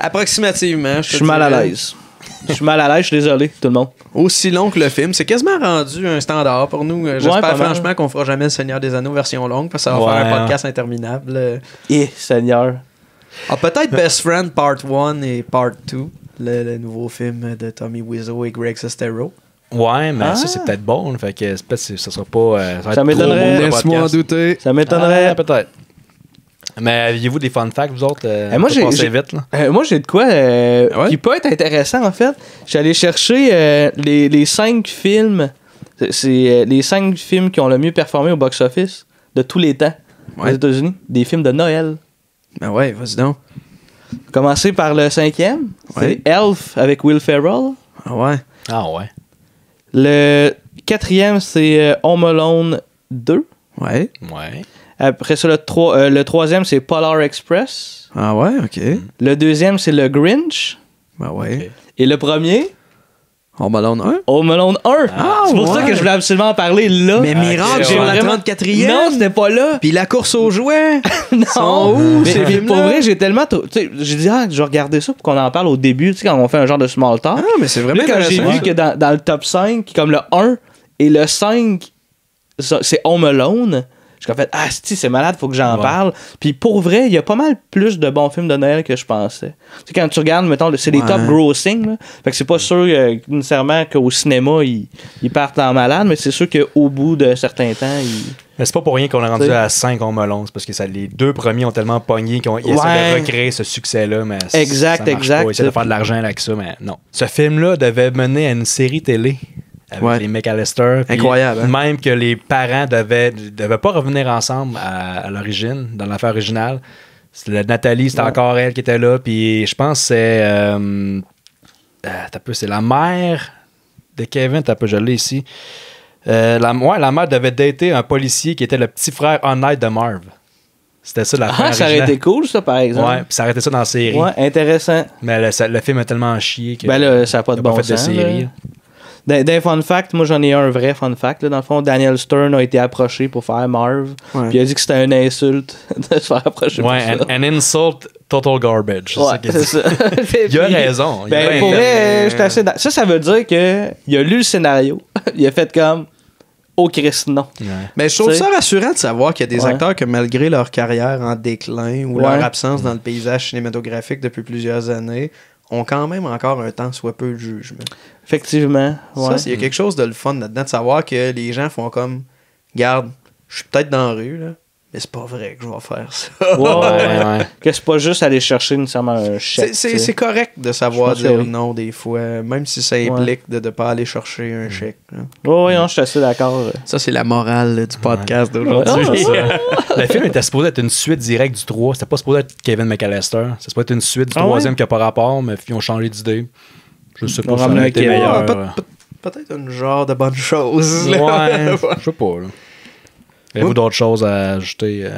[SPEAKER 1] Approximativement.
[SPEAKER 4] Je suis mal à l'aise. Je suis mal à l'aise, je suis désolé, tout le monde.
[SPEAKER 1] Aussi long que le film. C'est quasiment rendu un standard pour nous. J'espère franchement qu'on fera jamais le Seigneur des Anneaux version longue parce que ça va faire un podcast interminable.
[SPEAKER 4] Seigneur.
[SPEAKER 1] Peut-être Best Friend Part 1 et Part 2, le nouveau film de Tommy Wiseau et Greg Sestero.
[SPEAKER 3] Ouais, mais ça, c'est peut-être bon. Fait que ça sera pas.
[SPEAKER 4] Ça m'étonnerait.
[SPEAKER 1] Laisse-moi en douter.
[SPEAKER 4] Ça m'étonnerait.
[SPEAKER 3] Peut-être. Mais aviez-vous des fun facts, vous autres?
[SPEAKER 4] Moi, j'ai de quoi qui peut être intéressant, en fait. Je suis allé chercher les 5 films. C'est les 5 films qui ont le mieux performé au box-office de tous les temps aux États-Unis. Des films de Noël.
[SPEAKER 1] Ben ouais, vas-y donc.
[SPEAKER 4] Commencer par le 5e. C'est Elf avec Will Ferrell.
[SPEAKER 1] Ah ouais.
[SPEAKER 3] Ah ouais.
[SPEAKER 4] Le 4e, c'est Home Alone 2.
[SPEAKER 1] Ouais.
[SPEAKER 3] Ouais.
[SPEAKER 4] Après ça, le 3e, c'est Polar Express.
[SPEAKER 1] Ah ouais, ok.
[SPEAKER 4] Le 2e, c'est le Grinch.
[SPEAKER 1] Ben ouais. Okay.
[SPEAKER 4] Et le premier...
[SPEAKER 1] Home Alone 1?
[SPEAKER 4] Home Alone 1! C'est pour ça que je voulais absolument en parler là.
[SPEAKER 1] Mais miracle, j'ai la 34e!
[SPEAKER 4] Non, c'était pas là!
[SPEAKER 1] Puis la course aux jouets!
[SPEAKER 4] Non!
[SPEAKER 1] Sont où, ces films-là?
[SPEAKER 4] Pour vrai, j'ai tellement... J'ai dit, je vais regarder ça pour qu'on en parle au début, tu sais, quand on fait un genre de small talk.
[SPEAKER 1] Ah, mais c'est vraiment
[SPEAKER 4] quand j'ai vu que dans le top 5, comme le 1 et le 5, c'est Home Alone... Je suis fait, c'est malade, faut que j'en parle. Puis pour vrai, il y a pas mal plus de bons films de Noël que je pensais. Tu sais, quand tu regardes, mettons, c'est des top grossing, là. Fait que c'est pas sûr nécessairement qu'au cinéma, ils partent en malade, mais c'est sûr qu'au bout de certains temps,
[SPEAKER 3] Mais c'est pas pour rien qu'on est rendu à 5 Home Alone, c'est parce que les 2 premiers ont tellement pogné qu'ils essaient de recréer ce succès-là, mais ça marche pas. Ils essaient de faire de l'argent avec ça, mais non. Ce film-là devait mener à une série télé. Avec les McAllister.
[SPEAKER 1] Incroyable.
[SPEAKER 3] Même que les parents devaient pas revenir ensemble à l'origine, dans l'affaire originale. Nathalie, c'était encore elle qui était là. Puis je pense que c'est la mère de Kevin. Je l'ai ici. La mère devait dater un policier qui était le petit frère honnête de Marv. C'était ça l'affaire
[SPEAKER 4] ça aurait été cool, ça, par exemple.
[SPEAKER 3] Ouais, puis ça aurait été ça dans la série.
[SPEAKER 4] Ouais, intéressant.
[SPEAKER 3] Mais le film a tellement chié que
[SPEAKER 4] là, ça n'a pas de bon sens.
[SPEAKER 3] De série.
[SPEAKER 4] D'un fun fact, moi j'en ai un vrai fun fact. Là. Dans le fond, Daniel Stern a été approché pour faire Marv. Puis il a dit que c'était une insulte de se faire approcher pour ça.
[SPEAKER 3] An insult, total garbage.
[SPEAKER 4] C'est ça.
[SPEAKER 3] Il a raison.
[SPEAKER 4] Pour vrai, ça veut dire qu'il a lu le scénario. Il a fait comme Christ, non.
[SPEAKER 1] Ouais. Mais je trouve ça rassurant de savoir qu'il y a des acteurs que malgré leur carrière en déclin ou leur absence dans le paysage cinématographique depuis plusieurs années, ont quand même encore un tant soit peu de jugement.
[SPEAKER 4] Effectivement.
[SPEAKER 1] Ça, il y a quelque chose de le fun là-dedans, de savoir que les gens font comme, garde, je suis peut-être dans la rue, là, mais c'est pas vrai que je vais faire ça.
[SPEAKER 4] Ouais. Que c'est pas juste aller chercher nécessairement un chèque.
[SPEAKER 1] C'est correct de savoir dire non des fois, même si ça implique de ne pas aller chercher un chèque.
[SPEAKER 4] Oui, je suis assez d'accord.
[SPEAKER 1] Ça, c'est la morale du podcast d'aujourd'hui.
[SPEAKER 3] Le film était supposé être une suite directe du 3. C'était pas supposé être Kevin McAllister. C'était supposé être une suite du 3e qui n'a pas rapport, mais ils ont changé d'idée. Je sais pas si ça a été meilleur.
[SPEAKER 1] Peut-être un genre de bonne chose.
[SPEAKER 3] Ouais, je sais pas. Là. Avez-vous d'autres choses à ajouter?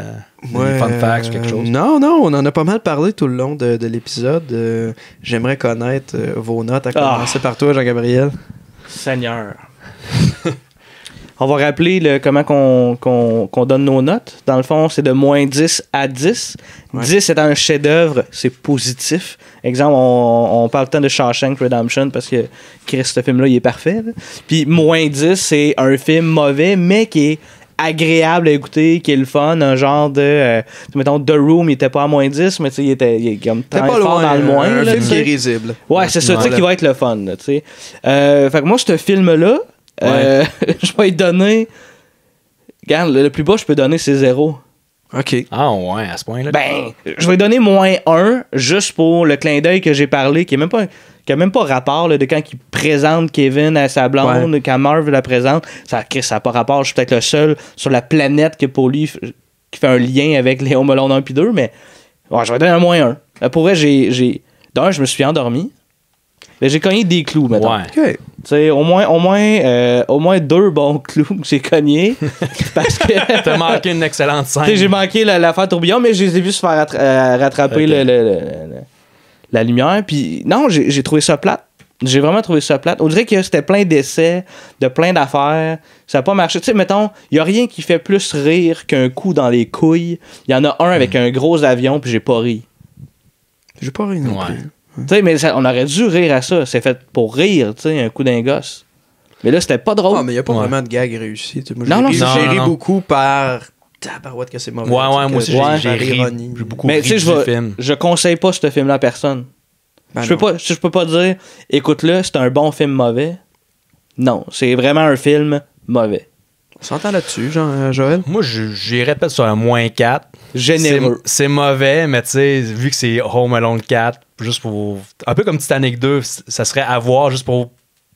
[SPEAKER 3] Des fun facts ou quelque chose?
[SPEAKER 1] Non, on en a pas mal parlé tout le long de l'épisode. J'aimerais connaître vos notes, à commencer par toi, Jean-Gabriel.
[SPEAKER 4] Seigneur. On va rappeler comment qu'on donne nos notes. Dans le fond, c'est de moins 10 à 10. Ouais. 10 étant un chef-d'œuvre, c'est positif. Exemple, on parle tant de Shawshank Redemption parce que Chris, ce film-là, il est parfait. Là. Puis moins 10, c'est un film mauvais, mais qui est agréable à écouter, qui est le fun, un genre de... mettons, The Room, il était pas à moins 10, mais il est comme très fort loin, dans le moins.
[SPEAKER 1] Un
[SPEAKER 4] là,
[SPEAKER 1] film qui est risible.
[SPEAKER 4] Ouais, c'est ça, qui va être le fun. Là, fait que moi, ce film-là, je vais lui donner... Regarde, le plus bas, je peux donner, c'est 0.
[SPEAKER 1] OK.
[SPEAKER 3] Ah ouais, à ce point-là.
[SPEAKER 4] Ben, je vais lui donner moins 1, juste pour le clin d'œil que j'ai parlé, qui a même pas rapport là, de quand il présente Kevin à sa blonde, quand Marv la présente. Ça n'a pas rapport. Je suis peut-être le seul sur la planète que pour lui qui fait un lien avec les Home Alone 1 puis 2, mais je vais donner un moins 1. Pour vrai, d'un, je me suis endormi. Mais j'ai cogné des clous, mettons.
[SPEAKER 3] Ouais.
[SPEAKER 1] Okay.
[SPEAKER 4] T'sais, au moins 2 bons clous que j'ai cognés. Parce que.
[SPEAKER 3] T'as manqué une excellente scène.
[SPEAKER 4] J'ai manqué l'affaire tourbillon, mais je les ai vus se faire rattraper la lumière. Puis non, j'ai trouvé ça plate. J'ai vraiment trouvé ça plate. On dirait que c'était plein d'essais, de plein d'affaires. Ça n'a pas marché. Tu sais, mettons, il n'y a rien qui fait plus rire qu'un coup dans les couilles. Il y en a un avec un gros avion, puis j'ai pas ri.
[SPEAKER 1] J'ai pas ri non plus.
[SPEAKER 4] Tu sais, mais on aurait dû rire à ça. C'est fait pour rire, tu sais, un coup d'un gosse. Mais là, c'était pas drôle.
[SPEAKER 1] Ah, mais il n'y a pas vraiment de gag réussi. Moi,
[SPEAKER 4] j'ai
[SPEAKER 1] ri beaucoup par... Tabarouette que c'est mauvais.
[SPEAKER 3] Ouais, moi aussi, j'ai ri. J'ai beaucoup ri du film.
[SPEAKER 4] Je conseille pas ce film-là à personne. Ben je peux pas dire, écoute-le, c'est un bon film mauvais. Non, c'est vraiment un film mauvais.
[SPEAKER 1] On s'entend là-dessus, Joël?
[SPEAKER 3] Moi, j'irais peut-être sur un moins 4.
[SPEAKER 4] Généreux.
[SPEAKER 3] C'est mauvais, mais tu sais, vu que c'est Home Alone 4, juste pour... Un peu comme Titanic 2, ça serait à voir juste pour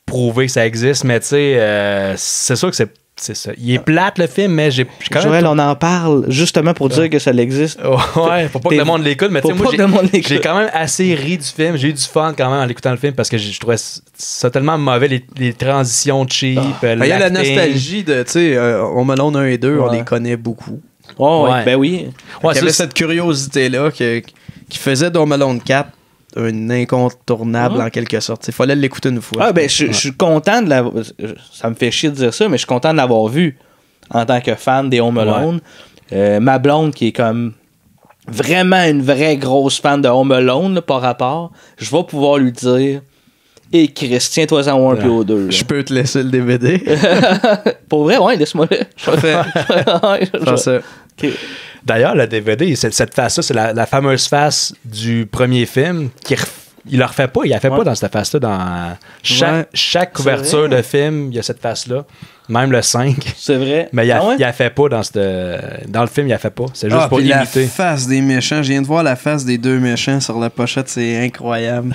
[SPEAKER 3] prouver que ça existe, mais tu sais, c'est sûr que c'est ça. Il est plate, le film, mais j'ai quand même...
[SPEAKER 4] Joël, on en parle justement pour dire que ça existe.
[SPEAKER 3] Ouais, faut pas que le monde l'écoute, mais tu sais, moi, j'ai quand même assez ri du film. J'ai eu du fun quand même en l'écoutant le film parce que je trouvais ça tellement mauvais, les transitions cheap.
[SPEAKER 1] Il y a la nostalgie de, tu sais, Home Alone 1 et 2, on les connaît beaucoup.
[SPEAKER 4] Ben oui.
[SPEAKER 1] Il y avait cette curiosité-là qui faisait d'Home Alone 4 un incontournable en quelque sorte. Il fallait l'écouter une fois.
[SPEAKER 4] Je suis content de l'avoir... Ça me fait chier de dire ça, mais je suis content de l'avoir vu en tant que fan des Home Alone. Ma blonde qui est comme vraiment une vraie grosse fan de Home Alone, là, par rapport, je vais pouvoir lui dire et Chris, tiens-toi-en au 1 puis au 2.
[SPEAKER 1] Je peux te laisser le DVD.
[SPEAKER 4] Pour vrai, laisse-moi-le.
[SPEAKER 1] Je fais.
[SPEAKER 4] Okay.
[SPEAKER 3] D'ailleurs, le DVD, cette face-là, c'est la fameuse face du premier film. Il la refait pas, il la fait pas dans cette face-là. Dans chaque couverture de film, il y a cette face-là. Même le 5.
[SPEAKER 4] C'est vrai.
[SPEAKER 3] Mais il la fait pas dans le film, il la fait pas. C'est juste pour imiter.
[SPEAKER 1] La face des méchants. Je viens de voir la face des 2 méchants sur la pochette, c'est incroyable.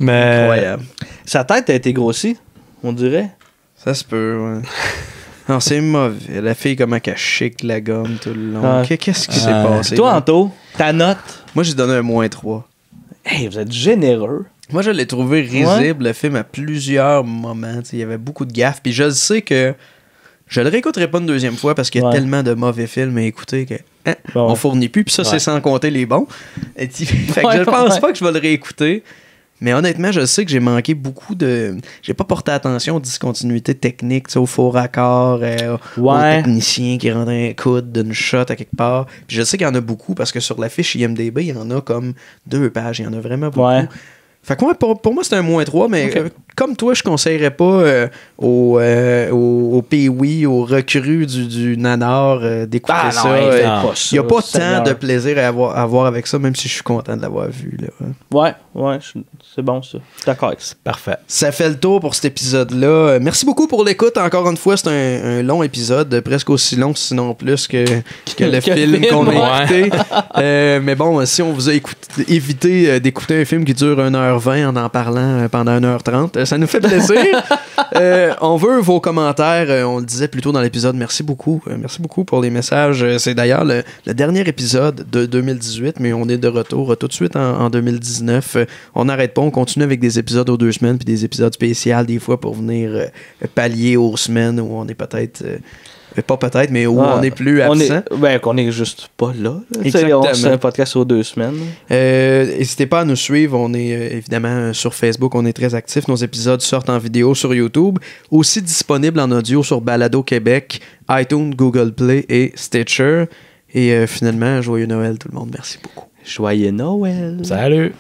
[SPEAKER 3] Incroyable.
[SPEAKER 4] Sa tête a été grossie, on dirait.
[SPEAKER 1] Ça se peut, ouais. Non, c'est mauvais. La fille, comment qu'elle chic la gomme tout le long. Qu'est-ce qui s'est passé?
[SPEAKER 4] Toi, Anto, ta note?
[SPEAKER 1] Moi, j'ai donné un moins 3.
[SPEAKER 4] Hey, vous êtes généreux.
[SPEAKER 1] Moi, je l'ai trouvé risible, le film, à plusieurs moments. Il y avait beaucoup de gaffes. Puis je sais que je le réécouterai pas une deuxième fois parce qu'il y a tellement de mauvais films à écouter que on fournit plus. Puis ça, c'est sans compter les bons. Fait que je pense pas que je vais le réécouter. Mais honnêtement, je sais que j'ai manqué beaucoup de... J'ai pas porté attention aux discontinuités techniques, au faux raccord, aux techniciens qui rendaient un coude d'une shot à quelque part. Puis je sais qu'il y en a beaucoup parce que sur la fiche IMDb, il y en a comme 2 pages. Il y en a vraiment beaucoup. Fait que pour moi, c'est un moins 3, mais comme toi, je conseillerais pas au Pee-wee, aux recrues du nanar d'écouter ça. Il n'y a pas tant de plaisir à avoir avec ça, même si je suis content de l'avoir vu. Là.
[SPEAKER 4] Ouais, c'est bon ça. D'accord.
[SPEAKER 3] C'est parfait.
[SPEAKER 1] Ça fait le tour pour cet épisode-là. Merci beaucoup pour l'écoute. Encore une fois, c'est un long épisode, presque aussi long, sinon plus que le film qu'on a écouté. Mais bon, si on vous a évité d'écouter un film qui dure 1h20 en parlant pendant 1h30, ça nous fait plaisir. On veut vos commentaires. On le disait plus tôt dans l'épisode. Merci beaucoup. Merci beaucoup pour les messages. C'est d'ailleurs le dernier épisode de 2018, mais on est de retour tout de suite en 2019. On n'arrête pas. On continue avec des épisodes aux 2 semaines puis des épisodes spéciaux des fois pour venir pallier aux semaines où on est peut-être Pas peut-être, mais où on est plus absent.
[SPEAKER 4] Qu'on est juste pas là.
[SPEAKER 1] Exactement.
[SPEAKER 4] C'est un podcast sur 2 semaines.
[SPEAKER 1] N'hésitez pas à nous suivre. On est évidemment sur Facebook, on est très actifs. Nos épisodes sortent en vidéo sur YouTube. Aussi disponibles en audio sur Balado Québec, iTunes, Google Play et Stitcher. Et finalement, joyeux Noël tout le monde. Merci beaucoup.
[SPEAKER 4] Joyeux Noël.
[SPEAKER 3] Salut.